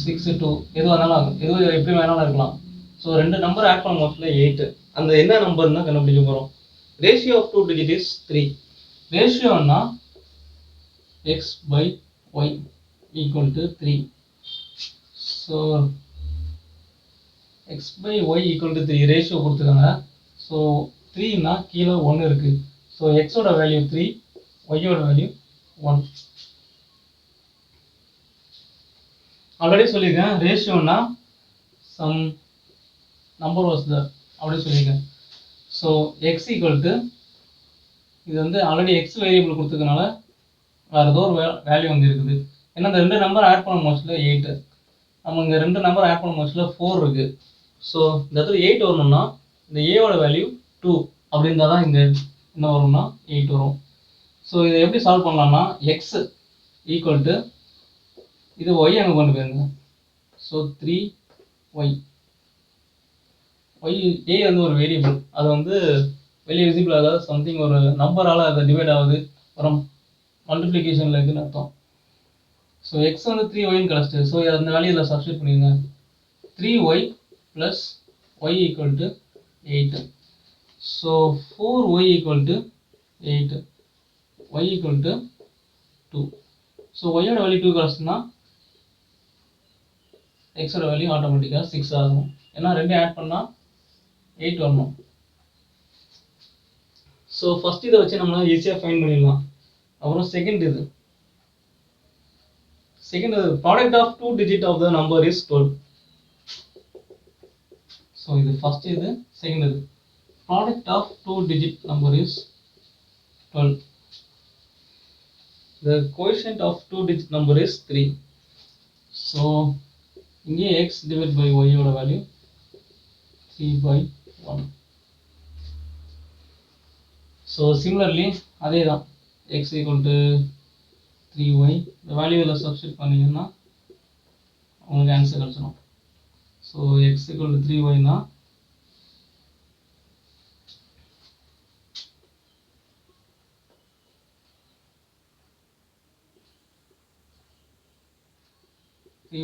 [SPEAKER 1] 6 2 எது வேணாலும் ஆகும், எது எப்படி வேணாலும் இருக்கலாம். ஸோ ரெண்டு நம்பர் ஆட் பண்ண மொத்தத்தில் 8. அந்த என்ன நம்பர்னா கண்டுபிடிக்க போகிறோம். Ratio of 2 digit is 3. ரேஷியோன்னா x by y equal to 3. So x by y equal to 3 ratio கொடுத்துருக்காங்க. ஸோ 3னா கீழே 1 இருக்குது. ஸோ எக்ஸோட வேல்யூ 3, ஒய்யோட வேல்யூ 1. ஆல்ரெடி சொல்லியிருக்கேன் ரேஷியோனா சம் நம்பர் வாஸ் தர் அப்படின்னு சொல்லியிருக்கேன். ஸோ எக்ஸ் ஈக்குவல் டு இது வந்து ஆல்ரெடி எக்ஸ் வேரியபிள் கொடுத்துருக்கனால வேறு ஏதோ ஒரு வேல்யூ வந்து இருக்குது. ஏன்னா இந்த 2 நம்பர் ஆட் பண்ண மோஸ்ட்டில் 8, நம்ம இங்கே 2 நம்பர் ஆட் பண்ண மோஸ்ட்டில் 4 இருக்குது. ஸோ இந்த இடத்துல 8 வரணும்னா இந்த ஏவோட வேல்யூ 2 அப்படின்றா தான் இங்கே என்ன வரும்னா 8 வரும். ஸோ இதை எப்படி சால்வ் பண்ணலாம்னா எக்ஸ் ஈக்குவல் டு இது ஒய் அங்கே கொண்டு போயிருங்க. So 3y. ஒய் ஏ வந்து ஒரு வேரியபிள், அது வந்து வெளியே விசிபிள் ஆகாது, சம்திங் ஒரு நம்பரால் அதை டிவைட் ஆகுது, ஒரு மல்டிப்ளிகேஷனில் இருக்குதுன்னு அர்த்தம். ஸோ எக்ஸ் வந்து 3yன்னு கிடச்சிட்டு, ஸோ அந்த வேல்யூவில் சப்ஸ்டியூட் பண்ணிடுங்க. 3y plus y equal to 8. So 4y equal to 8, y equal to 2. So ஒய்யோட வேல்யூ 2 கிடச்சுன்னா எக்ஸோட வேல்யூ ஆட்டோமேட்டிக்காக 6 ஆகும். ஏன்னா 2 ஆட் பண்ணால் 8 வரணும். ஸோ ஃபஸ்ட் இதை வச்சு நம்ம ஈஸியாக ஃபைண்ட் பண்ணிடலாம். அப்புறம் செகண்ட் இது product of 2 digit of the number is 12. So இது ஃபஸ்ட் இது, செகண்ட் இது product of 2 digit number is 12. The quotient of 2 digit number is 3. So இங்கே x divided by y ஓட வேல்யூ 3/1. So similarly அதே தான் x equal to 3y, இந்த வேல்யூவில் substitute பண்ணிங்கன்னா உங்களுக்கு ஆன்சர் கிடச்சிடும். So x equal to 3yனா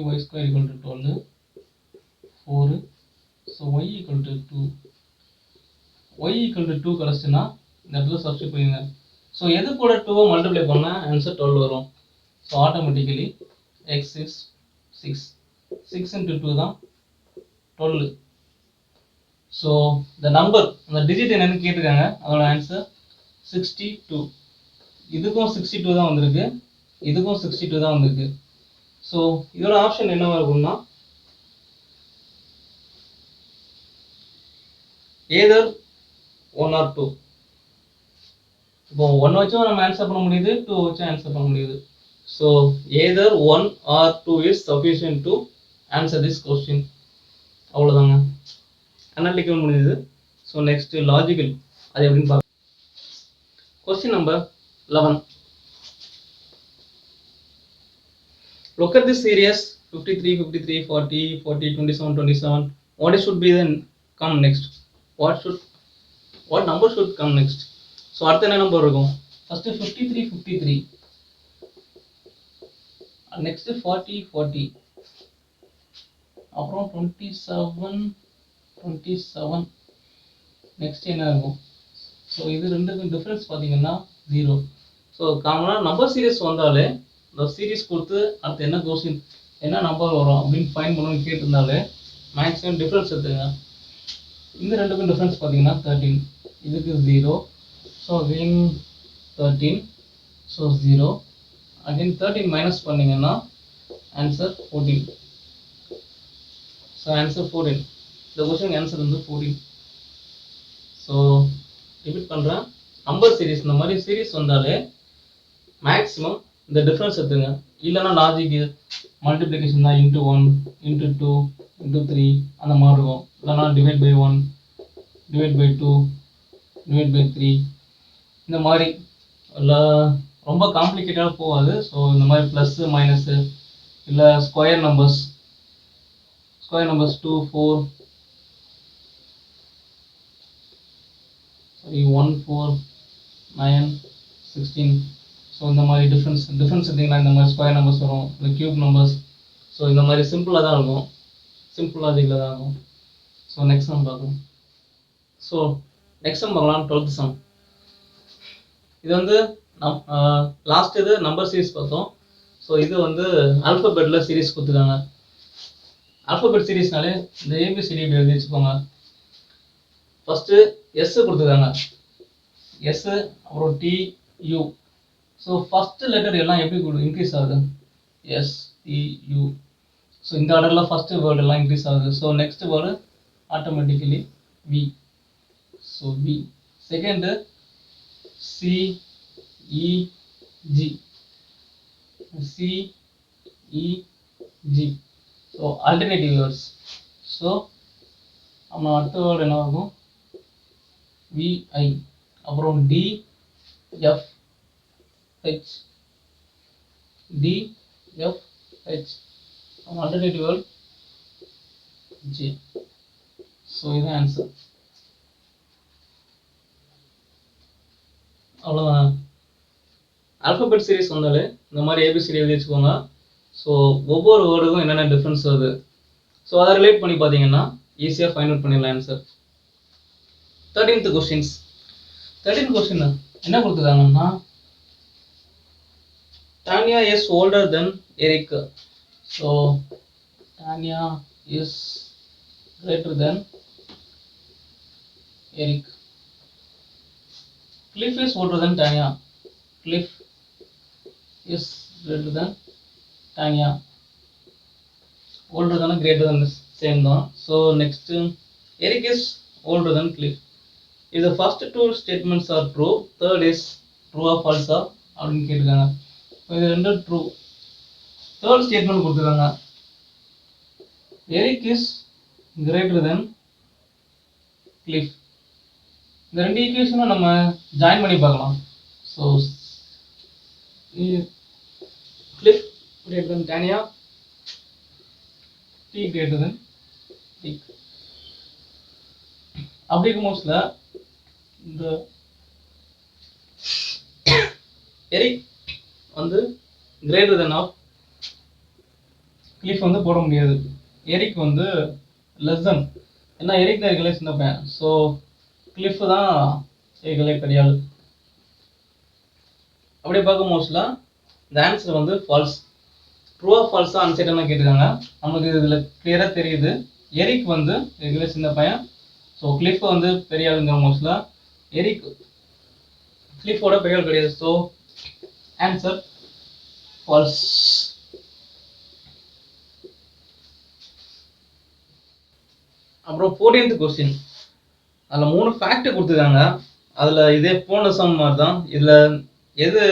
[SPEAKER 1] y square equal to 12, 4. So y equal to 2. y equal to 2 கிடச்சுன்னா இந்த இடத்துல சப்ஸ்டியூட் பண்ணிடுங்க. ஸோ எது கூட 2 மல்டிப்ளை பண்ணால் ஆன்சர் 12 வரும். So automatically x is 6. 6 into 2 தான் 12. ஸோ இந்த நம்பர் அந்த டிஜிட் என்னன்னு கேட்டிருக்காங்க, அதோட ஆன்சர் 62. இதுக்கும் 62 தான் வந்திருக்கு, இதுக்கும் 62 தான் வந்திருக்கு. ஸோ இதோட ஆப்ஷன் என்னவா இருக்கும்னா எதர் 1 or 2. இப்போ 1 வச்சும் நம்ம ஆன்சர் பண்ண முடியுது, 2 வச்சும் ஆன்சர் பண்ண முடியுது. So either 1 or 2 is sufficient to answer this question. அவ்வளோதாங்க, அனாலிட்டிக்கல் முடிஞ்சது. ஸோ நெக்ஸ்ட் லாஜிக்கல், அது எப்படின்னு பார்க்கலாம். Question number 11. Look at this series 53, 53, 40, 40, 27, 27. What should be then come next? What number should come next? So அடுத்து என்ன number இருக்கும்? First 53, 53. Next 40, 40. அப்புறம் 27, 27. Next என்ன இருக்கும்? ஸோ இது ரெண்டுக்கும் டிஃப்ரென்ஸ் பார்த்தீங்கன்னா 0. ஸோ காமனாக நம்பர் சீரிஸ் வந்தாலே இந்த சீரிஸ் கொடுத்து அடுத்து என்ன கொஸ்டின் என்ன நம்பர் வரும் அப்படின்னு ஃபைன் பண்ணணும்னு கேட்டிருந்தாலே மேக்ஸிமம் டிஃப்ரென்ஸ் எடுத்துங்க. இந்த ரெண்டுக்கும் டிஃப்ரென்ஸ் பார்த்தீங்கன்னா 13. இதுக்கு 0. So again 13. So 0. Again 13 minus பண்ணிங்கன்னா ஆன்சர் 14. So answer 14. இந்த கொஸ்டின் ஆன்சர் வந்து 14. ஸோ ரிப்பீட் பண்ணுறேன், நம்பர் சீரிஸ் இந்த மாதிரி சீரிஸ் வந்தாலே மேக்ஸிமம் இந்த டிஃப்ரென்ஸ் எடுத்துங்க. இல்லைன்னா லாஜிக்கு மல்டிப்ளிகேஷன் தான் இன்ட்டு 1, இன்ட்டு 2, இன்ட்டு 3 அந்த மாதிரி இருக்கும். இல்லைனா divide by 1, divide by 2, divide by 3 இந்த மாதிரி இல்லை ரொம்ப காம்ப்ளிகேட்டடாக போகாது. ஸோ இந்த மாதிரி ப்ளஸ்ஸு மைனஸு இல்லை ஸ்கொயர் நம்பர்ஸ் 2, 4, 1, 4, 9, 16. ஸோ இந்த மாதிரி டிஃப்ரென்ஸ் எடுத்திங்கன்னா இந்த மாதிரி ஸ்கொயர் நம்பர்ஸ் வரும், இந்த க்யூப் நம்பர்ஸ். ஸோ இந்த மாதிரி சிம்பிளாக தான் இருக்கும், சிம்பிள் லாஜிக்கில் தான் இருக்கும். ஸோ நெக்ஸ்ட் சம் பார்க்கலாம். ஸோ நெக்ஸ்ட் சம் பார்க்கலாம், 12th சம். இது வந்து லாஸ்ட் இது நம்பர் சீரிஸ் பார்த்தோம். ஸோ இது வந்து ஆல்ஃபபெட்டில் சீரிஸ் கொடுத்துருக்காங்க. ஆல்ஃபபெட் சீரிஸ்னாலே இந்த ஏபிசிடி இப்படி எழுதி வச்சுக்கோங்க. ஃபஸ்ட்டு எஸ் கொடுத்துருக்காங்க, எஸ் அப்புறம் T U. So first letter எல்லாம் எப்படி இன்க்ரீஸ் ஆகுது? S T U. ஸோ இந்த ஆர்டரில் ஃபஸ்ட்டு வேர்டு எல்லாம் இன்க்ரீஸ் ஆகுது. So next word automatically V. So V. Second C E G, C E G. So alternative words. So நம்ம அடுத்த word என்ன ஆகும்? விஐ. அப்புறம் D F H, D F H. Alternative word J. So இதுதான் answer. அவ்வளோதான். Alphabet series வந்தாலே இந்த மாதிரி ஏபிசிடி எழுதி வச்சுக்கோங்க. ஸோ ஒவ்வொரு வேர்டுக்கும் என்னென்ன டிஃப்ரென்ஸ் வருது, ஸோ அதை ரிலேட் பண்ணி பார்த்தீங்கன்னா ஈஸியாக ஃபைண்ட் அவுட் பண்ணிடலாம் answer. 13th questions. 13th question என்ன கொடுத்துருக்காங்கன்னா, Tania is older than Eric. So Tania is greater than Eric. Cliff is older than Tanya. Cliff is greater than Tanya. Older than greater than same தான். So next Eric is older than Cliff. If the first two statements are true, third is true or false அப்படின்னு கேட்டிருக்காங்க. இது ரெண்டும் true. Third statement கொடுத்துருக்காங்க, Eric is greater than Cliff. இந்த ரெண்டு ஈக்குவேஷனும் நம்ம join பண்ணி பார்க்கலாம். So Cliff greater than Tanya, T greater than Rick. அப்படி இருக்கும் மோஸ்ட்ல இந்த எரிக் வந்து கிரேட்டர் தென் ஆஃப் கிளிஃப் வந்து போட முடியாது. எரிக் வந்து லெஸ் தென், ஏன்னா எரிக் தான் இருக்கலே சின்ன பையன். ஸோ கிளிஃப் தான் இருக்கலே பெரிய ஆள். அப்படியே பார்க்க மோஸ்ட்ல இந்த ஆன்சர் வந்து ஃபால்ஸ். ட்ரூவா ஃபால்ஸா அன்சைட்டாக கேட்டிருக்காங்க. நமக்கு இதில் கிளியராக தெரியுது எரிக் வந்து இருக்கலே சின்ன பையன். ஸோ கிளிஃப் வந்து பெரிய ஆளுங்க மோஸ்ட்ல. எரிக் கிளிஃபோட பெரிய ஆள் கிடையாது. So answer falls. அப்புறம் 14th கொஸ்டின், அதில் 3 ஃபேக்ட் கொடுத்துருக்காங்க. அதில் இதே போன சம் மாதிரி தான். இதில் எது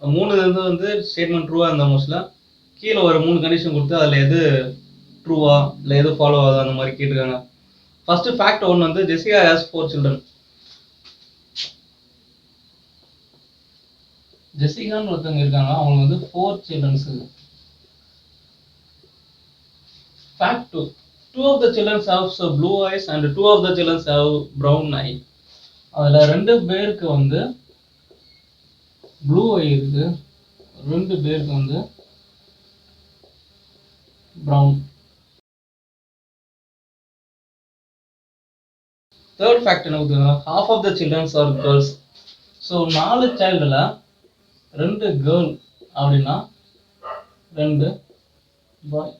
[SPEAKER 1] 3 இது வந்து ஸ்டேட்மெண்ட் ட்ரூவாக இருந்தால் மோஸ்ட்லாம் கீழே ஒரு 3 கண்டிஷன் கொடுத்து அதில் எது ட்ரூவா இல்லை எது ஃபாலோ ஆகுது அந்த மாதிரி கேட்டிருக்காங்க. ஃபர்ஸ்ட் ஃபேக்ட் 1 வந்து ஜெசிகா ஹேஸ் 4 children. ஜெசிகான்னு ஒருத்தவங்க இருக்காங்க, அவங்க வந்து 4 childrens. Fact 2. 2 of the children have blue eyes and 2 of the children have brown eye. அதில் 2 பேருக்கு வந்து ப்ளூ ஐ இருக்கு, 2 பேருக்கு வந்து ப்ரௌன். தேர்ட் ஃபேக்ட் என்ன கொடுத்துருக்காங்க, half of the children are girls. So 4 சைல்டில் 2 girl அப்படின்னா 2 பாய்.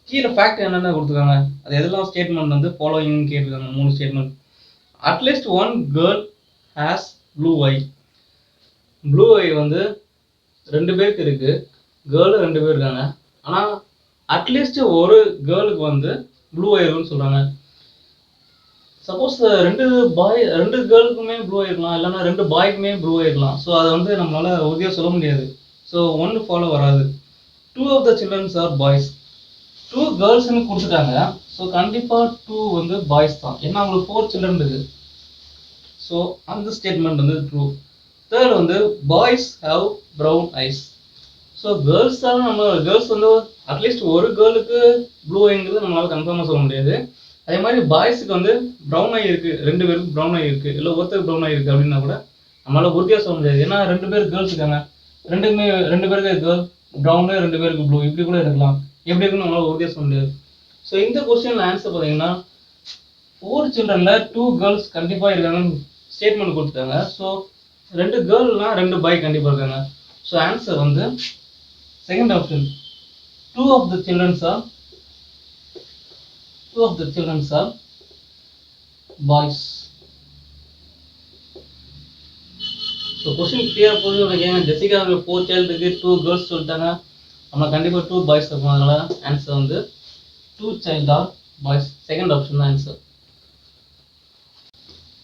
[SPEAKER 1] கீழே ஃபேக்ட் என்னென்ன கொடுத்துருக்காங்க, அது எதெல்லாம் ஸ்டேட்மெண்ட் வந்து ஃபாலோயிங் கேட்டிருக்காங்க. 3 ஸ்டேட்மெண்ட். அட்லீஸ்ட் 1 girl has blue eye. Blue eye வந்து 2 பேருக்கு இருக்கு, கேர்ளு 2 பேர் இருக்காங்க. ஆனால் அட்லீஸ்ட் ஒரு கேர்ளுக்கு வந்து ப்ளூ ஐ இருக்குன்னு சொல்கிறாங்க. சப்போஸ் 2 கேர்ளுக்குமே ப்ளூ ஐ இருக்கலாம், இல்லைன்னா 2 பாய்க்குமே ப்ளூ ஐ இருக்கலாம். ஸோ அதை வந்து நம்மளால் உறுதியாக சொல்ல முடியாது. ஸோ 1 ஃபாலோ வராது. 2 of the children are boys. 2 கேர்ள்ஸ்னு கொடுத்துட்டாங்க. ஸோ கண்டிப்பாக 2 வந்து பாய்ஸ் தான், ஏன்னா அவங்களுக்கு 4 children இருக்கு. ஸோ அந்த ஸ்டேட்மெண்ட் வந்து ட்ரூ. தேர்ட் வந்து boys have brown eyes. So girls தான், நம்ம கேர்ள்ஸ் வந்து அட்லீஸ்ட் ஒரு கேர்ளுக்கு ப்ளூ ஐங்கிறது நம்மளால கன்ஃபார்மாக சொல்ல முடியாது. அதே மாதிரி பாய்ஸுக்கு வந்து ப்ரௌன் ஐ இருக்குது, 2 பேருக்கு ப்ரௌன் ஐ இருக்குது, இல்லை ஒருத்தருக்கு ப்ரௌன் ஐ இருக்குது அப்படின்னா கூட நம்மளால் உறுதியாக சொல்ல முடியாது. ஏன்னா 2 பேர் கேர்ள்ஸ் இருக்காங்க, 2 பேருக்கு கேர்ள் ப்ரௌனு, 2 பேருக்கு ப்ளூ, இப்படி கூட இருக்கலாம். எப்படி இருக்குன்னு நம்மளால் உறுதியாக சொல்ல முடியாது. ஸோ இந்த கொஸ்டினில் ஆன்சர் பார்த்தீங்கன்னா 4 childrenல 2 கேர்ள்ஸ் கண்டிப்பாக இருக்காங்கன்னு ஸ்டேட்மெண்ட் கொடுத்துட்டாங்க. ஸோ 2 கேர்ள்னா 2 பாய் கண்டிப்பாக இருக்காங்க. ஸோ ஆன்சர் வந்து second option, 2 of the children are boys. So question clear போது நினைக்கிறேன். ஜெசிகா 4 child இருக்கு, 2 கேர்ள்ஸ் சொல்லிட்டாங்க, நம்ம கண்டிப்பாக 2 பாய்ஸ் இருக்கும். அதனால ஆன்சர் வந்து 2 child are boys. Second option தான் answer.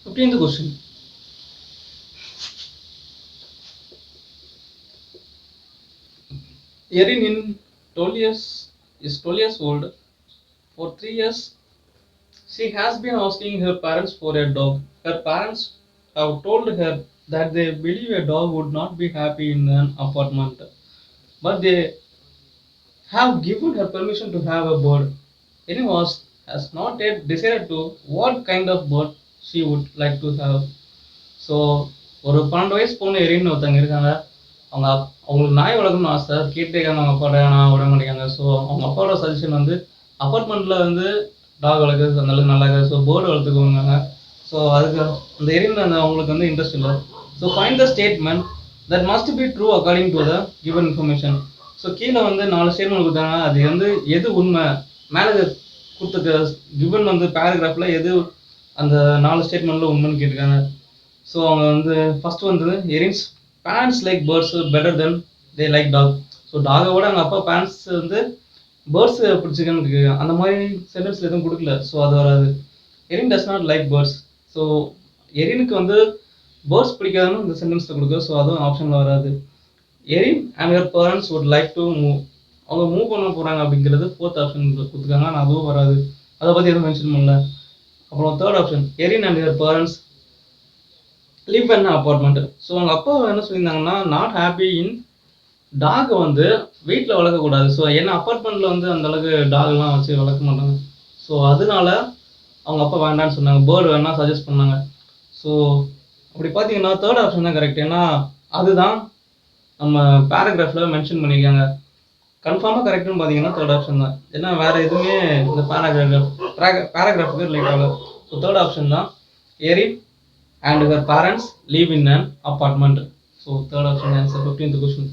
[SPEAKER 1] 15th question. Erin is 12 years old. For 3 years, she has been asking her parents for a dog. Her parents have told her that they believe a dog would not be happy in an apartment, but they have given her permission to have a bird. Erin has not yet decided to what kind of bird she would like to have. So ஒரு 12 வயசு பொண்ணு எரின்னு ஒருத்தவங்க இருக்காங்க. அவங்களுக்கு நாய் வளர்க்கணும்னு ஆசை, கேட்டிருக்காங்க அவங்க அப்பாவோட, நான் விட மாட்டேங்காங்க. ஸோ அவங்க அப்பாவோட சஜஷன் வந்து அப்பார்ட்மெண்ட்டில் வந்து டாக் வளர்க்குறது அந்தளவுக்கு நல்லா இருக்காது, ஸோ பேர்டு வளர்த்துக்குவாங்க. ஸோ அதுக்கு அந்த எரின்னு அவங்களுக்கு வந்து இன்ட்ரெஸ்ட் இல்லை. So find the statement that must be true according to the given information. So கீழே வந்து 4 ஸ்டேட்மெண்ட் கொடுத்தாங்க, அது வந்து எது உண்மை, மேலே கொடுத்துருக்க கிவன் வந்து பேராகிராஃபில் எது அந்த 4 ஸ்டேட்மெண்ட்டில் உண்மைன்னு கேட்டிருக்காங்க. ஸோ அவங்க வந்து ஃபர்ஸ்ட் வந்து Erin's parents like birds better than they like dog. So டாகை விட அவங்க அப்பா பேரண்ட்ஸ் வந்து பேர்ட்ஸ் பிடிச்சிருக்குன்னு இருக்கு, அந்த மாதிரி சென்டென்ஸில் எதுவும் கொடுக்கல. ஸோ அது வராது. Erin does not like birds. So எரினுக்கு வந்து பேர்ட்ஸ் பிடிக்காதுன்னு இந்த சென்டென்ஸில் கொடுக்குது. ஸோ அதுவும் ஆப்ஷனில் வராது. Erin and her parents would like to move. அவங்க மூவ் பண்ண போகிறாங்க அப்படிங்கிறது 4th ஆப்ஷன் கொடுத்துருக்காங்க, ஆனால் அதுவும் வராது, அதை பற்றி எதுவும் மென்ஷன் பண்ணல. அப்புறம் 3rd option, Erin and her parents live in apartment. So அவங்க அப்பா என்ன சொல்லியிருந்தாங்கன்னா, நாட் ஹாப்பி இன் டாகை வந்து வீட்டில் வளர்க்கக்கூடாது. ஸோ ஏன்னா அப்பார்ட்மெண்ட்டில் வந்து அந்தளவுக்கு டாக்லாம் வச்சு வளர்க்க மாட்டாங்க. ஸோ அதனால அவங்க அப்பா வேண்டான்னு சொன்னாங்க, பேர்டு வேணால் சஜஸ்ட் பண்ணாங்க. ஸோ அப்படி பார்த்தீங்கன்னா 3rd ஆப்ஷன் தான் கரெக்ட். ஏன்னா அதுதான் நம்ம பேராகிராஃபில் மென்ஷன் பண்ணியிருக்காங்க. கன்ஃபார்மாக கரெக்டுன்னு பார்த்தீங்கன்னா 3rd ஆப்ஷன் தான். ஏன்னா வேறு எதுவுமே இந்த பேராகிராஃபுக்கு ரிலேட் ஆகல. ஸோ 3rd ஆப்ஷன் தான், Erin and her parents live in an apartment. So 3rd option answer 15th question.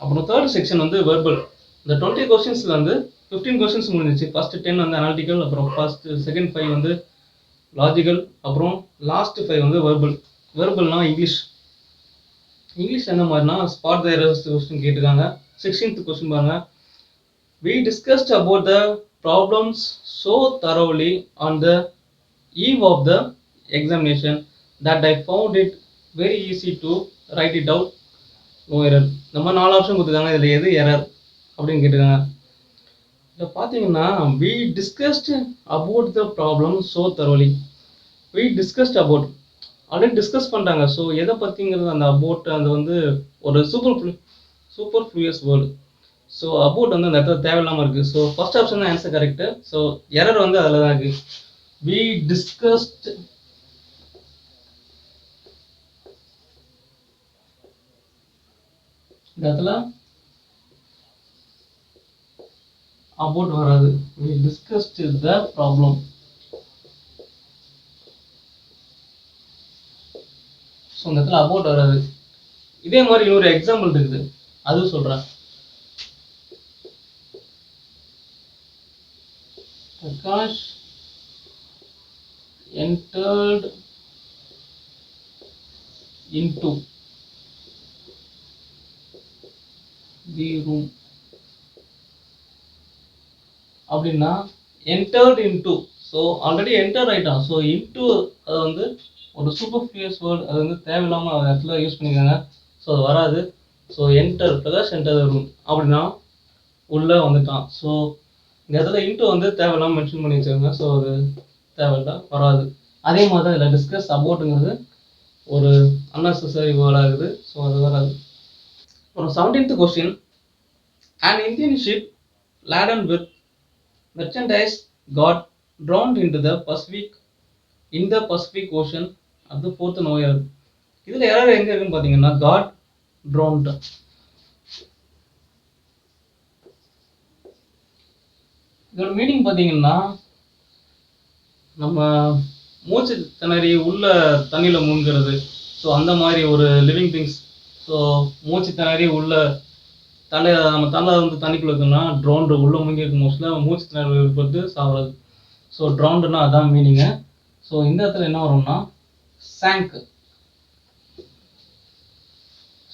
[SPEAKER 1] அப்புறம் 3rd section வந்து verbal. இந்த 20 questions வந்து 15 questions முடிஞ்சிச்சு. ஃபர்ஸ்ட் 10 வந்து analytical, அப்புறம் செகண்ட் 5 வந்து logical, அப்புறம் லாஸ்ட் 5 வந்து verbal. verbalனா இங்கிலீஷ் என்ன மாதிரினா spot the errors question கேட்டிருக்காங்க. 16th question பாருங்க, we discussed about the problems so thoroughly on the eve of the examination that I found it very easy to write it out. No error. நம்ம 4 option கொடுத்துருக்காங்க. இதில் எது error அப்படின்னு கேட்டிருக்காங்க. இதை பார்த்தீங்கன்னா we discussed about the problem so thoroughly. we discussed about already discuss பண்ணுறாங்க. So எதை பற்றிங்கிறது அந்த அபோட் அது வந்து ஒரு சூப்பர் ஃப்ளூயஸ் வேர்டு. ஸோ அபோட் வந்து அந்த இடத்துல தேவையில்லாமல் இருக்குது. ஸோ ஃபர்ஸ்ட் ஆப்ஷன் தான் ஆன்சர் கரெக்டு. ஸோ எரர் வந்து அதில் தான் இருக்குது. we discussed இந்த இடத்துல அபோட் வராது. we discussed the problem. So இந்த இடத்துல அபோட் வராது. இதே மாதிரி இன்னொரு எக்ஸாம்பிள் இருக்குது, அது சொல்கிறேன். Prakash entered into the room அப்படின்னா entered into, so already enter ஆயிட்டான். ஸோ இன்டூ அது வந்து ஒரு சூப்பர் ஃபியூஸ் வேர்டு, அது வந்து தேவையில்லாமல் அந்த இடத்துல யூஸ் பண்ணியிருக்காங்க. ஸோ அது வராது. So enter Prakash enter the room அப்படின்னா உள்ளே வந்துட்டான். ஸோ இந்த இடத்துல இன்டூ வந்து தேவையில்லாமல் மென்ஷன் பண்ணி வச்சுருக்காங்க. ஸோ அது தேவையில்லை, வராது. அதே மாதிரி தான் இதில் டிஸ்கஸ் அபவுட்டுங்கிறது ஒரு அன்னெசரி வேர்டாக இருக்குது. ஸோ அது வராது. அப்புறம் 17th question, an Indian ship laden with merchandise got drowned into the Pacific Ocean at the 4th November. இதில் யாராவது எங்கே இருக்குன்னு பார்த்தீங்கன்னா got drowned. இதோட மீனிங் பார்த்தீங்கன்னா நம்ம மூச்சு திணறி உள்ள தண்ணியில் மூழ்கிறது. ஸோ அந்த மாதிரி ஒரு லிவிங் திங்ஸ். ஸோ மூச்சு திணறி உள்ள நம்ம தலை வந்து தண்ணிக்குள்ள இருக்குன்னா ட்ரௌண்டு உள்ள முங்கி இருக்கும். மோஸ்ட்லியாக மூச்சு திணறி ஏற்பட்டு சாப்பிட்றது. ஸோ ட்ரௌண்டுன்னா அதான் மீனிங்கு. ஸோ இந்த இடத்துல என்ன வரும்னா sank.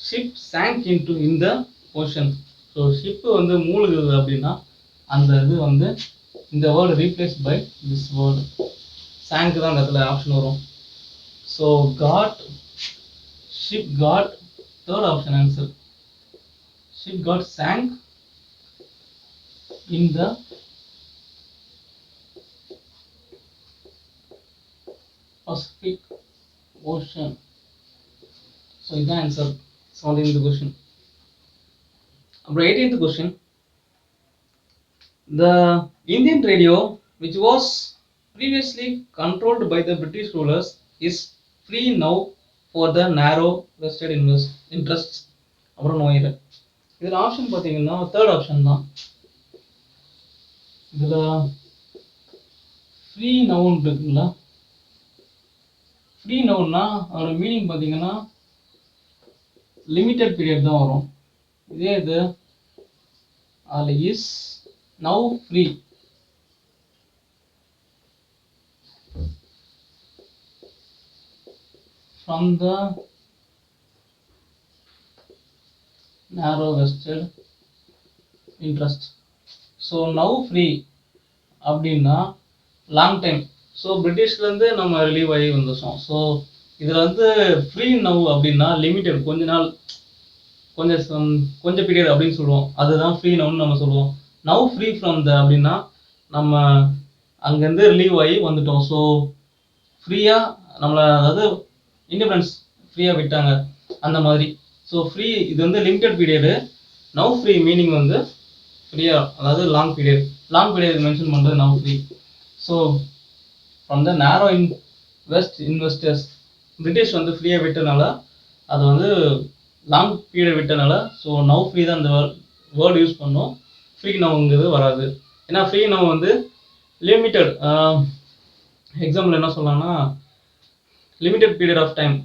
[SPEAKER 1] Ship sank into in the ocean. So ship வந்து மூழ்குது அப்படின்னா அந்த இது வந்து இந்த word replace by this word sank தான் அந்த இடத்துல ஆப்ஷன் வரும். So ship got, third option answer. Ship got sank in the Pacific Ocean. So இதான் ஆன்சர் 17th கொஸ்டின். அப்புறம் 18th question, the Indian radio which was previously controlled by the British rulers is free now for the narrow vested interests. அப்புறம் நோயிரு. இதில் option பார்த்தீங்கன்னா third option தான். இதில் free noun இருக்குங்களா? Free நவுன்னா அதோட meaning பார்த்தீங்கன்னா limited period தான் வரும். இதே இது அதில் is now free. From the narrow vested interest. So now free அப்படின்னா லாங் டைம். ஸோ பிரிட்டிஷ்லேருந்து நம்ம ரிலீவ் ஆகி வந்துட்டோம். ஸோ இதில் வந்து ஃப்ரீ நவ் அப்படின்னா லிமிட்டட், கொஞ்ச நாள், கொஞ்சம் பீரியட் அப்படின்னு சொல்லுவோம். அதுதான் ஃப்ரீ நவுன்னு நம்ம சொல்லுவோம். நவ் ஃப்ரீ ஃப்ரம் த அப்படின்னா நம்ம அங்கேருந்து ரிலீவ் ஆகி வந்துட்டோம். ஸோ ஃப்ரீயாக நம்மளை, அதாவது இண்டிபெண்டன்ஸ் ஃப்ரீயாக விட்டாங்க அந்த மாதிரி. ஸோ ஃப்ரீ இது வந்து limited period. Now free meaning வந்து ஃப்ரீயாக, அதாவது லாங் பீரியட் மென்ஷன் பண்ணுறது now free. So from the narrow investors, British வந்து ஃப்ரீயாக விட்டனால அது வந்து லாங் பீரியட் விட்டனால ஸோ நவ் ஃப்ரீ தான் அந்த வேர்டு யூஸ் பண்ணோம். ஃப்ரீ நவுங்கிறது வராது. ஏன்னா ஃப்ரீ நவ் வந்து லிமிட்டட். எக்ஸாம்பிள் என்ன சொல்லலாம்னா லிமிட்டட் பீரியட் ஆஃப் டைம்,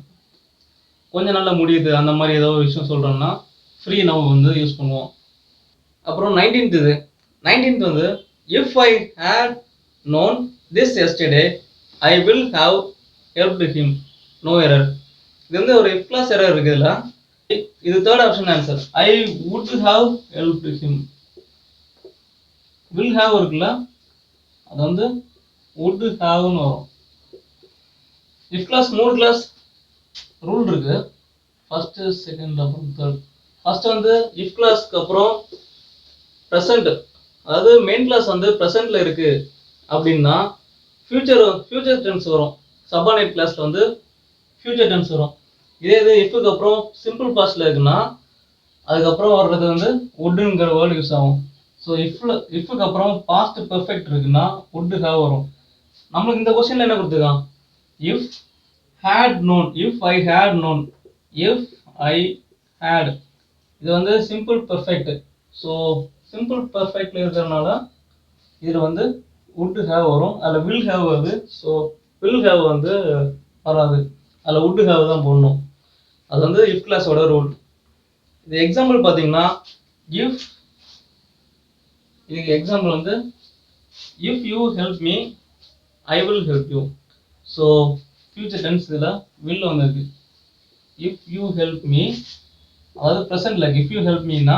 [SPEAKER 1] கொஞ்ச நாளில் முடியுது அந்த மாதிரி ஏதோ ஒரு விஷயம் சொல்கிறோம்னா ஃப்ரீ நவ் வந்து யூஸ் பண்ணுவோம். அப்புறம் 19th வந்து if I had known this yesterday I will have helped him, no error. இது வந்து ஒரு இஃப் கிளாஸ் எரர் இருக்குது இல்லை. இது third option answer. I would have helped him. Will have இருக்குல்ல, அது வந்து would haveன்னு வரும். if class 3 கிளாஸ் ரூல் இருக்கு. ஃபர்ஸ்ட் செகண்ட் அப்புறம் தேர்ட். ஃபர்ஸ்ட் வந்து if கிளாஸ்க்கு அப்புறம் ப்ரெசன்ட், அதாவது மெயின் கிளாஸ் வந்து ப்ரெசென்ட்ல இருக்கு அப்படின்னா ஃபியூச்சர் டென்ஸ் வரும். சப்பார்டினேட் கிளாஸ்ல வந்து ஃபியூச்சர் டென்ஸ் வரும். இதே இது இஃப்க்கு அப்புறம் சிம்பிள் பாஸ்ட்ல இருக்குன்னா அதுக்கப்புறம் வர்றது வந்து வுட்ங்கிற வேர்டு யூஸ் ஆகும். ஸோ இஃப்க்கு அப்புறம் பாஸ்ட் பெர்ஃபெக்ட் இருக்குன்னா வுட் ஹேவ் வரும். நம்மளுக்கு இந்த கொஸ்டின்ல என்ன கொடுத்துருக்கான்? If had known, if I had known, if I had, இது வந்து சிம்பிள் பெர்ஃபெக்ட். ஸோ சிம்பிள் பெர்ஃபெக்ட்ல இருக்கிறதுனால இதில் வந்து would have வரும். அதில் will have வருது. ஸோ will have வந்து வராது, அதில் would have தான் போடணும். அது வந்து if கிளாஸோட ரூல். இது எக்ஸாம்பிள் பார்த்தீங்கன்னா if, இதுக்கு எக்ஸாம்பிள் வந்து if you help me I will help you. So future tense இதில் will வந்துருக்கு. if you help me, அதாவது ப்ரெசென்ட்ல if you help meனா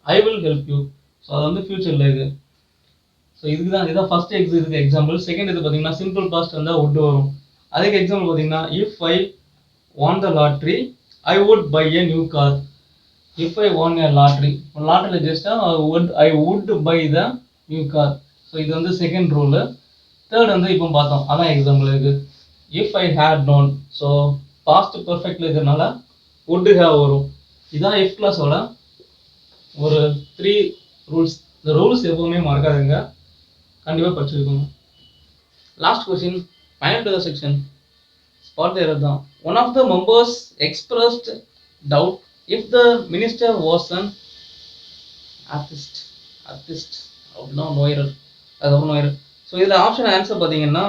[SPEAKER 1] I will help you. So அது வந்து ஃபியூச்சரில் இருக்கு. ஸோ இதுதான் ஃபர்ஸ்ட் இதுக்கு எக்ஸாம்பிள். செகண்ட் இது பார்த்தீங்கன்னா சிம்பிள் பாஸ்ட் வந்தால் would வரும். அதுக்கு எக்ஸாம்பிள் பார்த்தீங்கன்னா if I won the lottery I would buy a new car. if I won a lottery, லாட்டரியில் ஜெயிச்சா I would buy the new car. So இது வந்து செகண்ட் ரூலு. தேர்ட் வந்து இப்போ பார்த்தோம், அதான் எக்ஸாம்பிள் இருக்கு. if I had known, so past பர்ஃபெக்ட்ல இருக்கிறதுனால would have வரும். இதான் if கிளாஸோட ஒரு 3 ரூல்ஸ். இந்த ரூல்ஸ் எப்பவுமே மறக்காதுங்க, கண்டிப்பாக படிச்சிருக்கோங்க. Last question, final to the section. Spot the error தான். One of the members expressed doubt if the minister was an artist அப்படின்னா நோயரர், அதுக்கப்புறம் நோயரர். ஸோ இதில் ஆப்ஷன் ஆன்சர் பார்த்தீங்கன்னா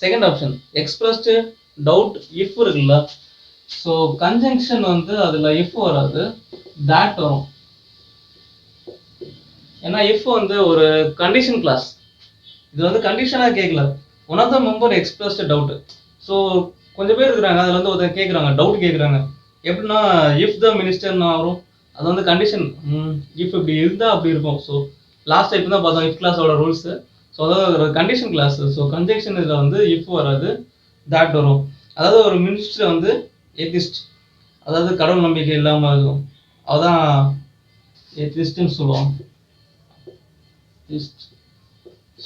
[SPEAKER 1] second option, expressed doubt if இருக்குல்ல. So conjunction வந்து அதில் if வராது, that வரும். ஏன்னா இஃப் வந்து ஒரு கண்டிஷன் கிளாஸ், இது வந்து கண்டிஷனாக கேட்கல. One of the member expressed doubt. So கொஞ்சம் பேர் இருக்கிறாங்க, அதில் வந்து ஒருத்தர் கேட்குறாங்க, டவுட் கேட்குறாங்க. எப்படின்னா இஃப் த மினிஸ்டர்னா வரும், அது வந்து கண்டிஷன். இஃப் இப்படி இருந்தால் அப்படி இருக்கும். ஸோ லாஸ்ட் டைப் தான் பார்த்தோம் இஃப் கிளாஸோட ரூல்ஸு. ஸோ அதாவது ஒரு கண்டிஷன் கிளாஸ். ஸோ கன்ஜங்ஷன் இதில் வந்து இஃப் வராது, that வரும். அதாவது ஒரு மினிஸ்டர் வந்து ஏத்திஸ்ட், அதாவது கடவுள் நம்பிக்கை இல்லாமல் இருக்கும், அதுதான் ஏத்திஸ்ட்னு சொல்லுவாங்க.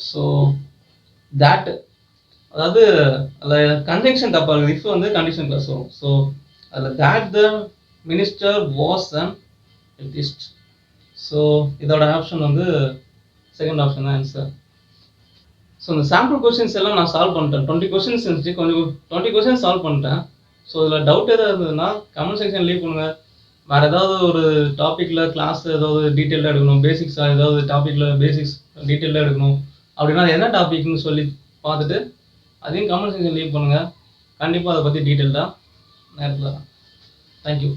[SPEAKER 1] ஸோ that, அதாவது அதில் கன்ஜங்ஷன் தப்பாக இருக்குது. இஃப் வந்து கண்டிஷன் கிளாஸ் வரும். ஸோ அதில் that the minister was an atheist. So இதோட ஆப்ஷன் வந்து செகண்ட் ஆப்ஷன் தான் ஆன்சர். ஸோ இந்த சாம்பிள் கொஸ்டின்ஸ் எல்லாம் நான் சால்வ் பண்ணிட்டேன். 20 கொஸ்டின்ஸ் இருந்துச்சு, கொஞ்சம் 20 கொஸ்டின்ஸ் சால்வ் பண்ணிட்டேன். ஸோ இதில் டவுட் எதாவது இருந்ததுன்னா கமெண்ட் செக்ஷன் லீவ் பண்ணுங்கள். வேறு ஏதாவது ஒரு டாப்பிக்கில் கிளாஸ் ஏதாவது டீட்டெயிலாக எடுக்கணும், பேசிக்ஸாக ஏதாவது டாப்பிக்கில் பேசிக்ஸ் டீட்டெயிலாக எடுக்கணும் அப்படின்னா என்ன டாபிக்னு சொல்லி பார்த்துட்டு அதையும் கமெண்ட் செக்ஷன் லீவ் பண்ணுங்கள். கண்டிப்பாக அதை பற்றி டீட்டெயில்டாக நேரத்தில். தேங்க்யூ.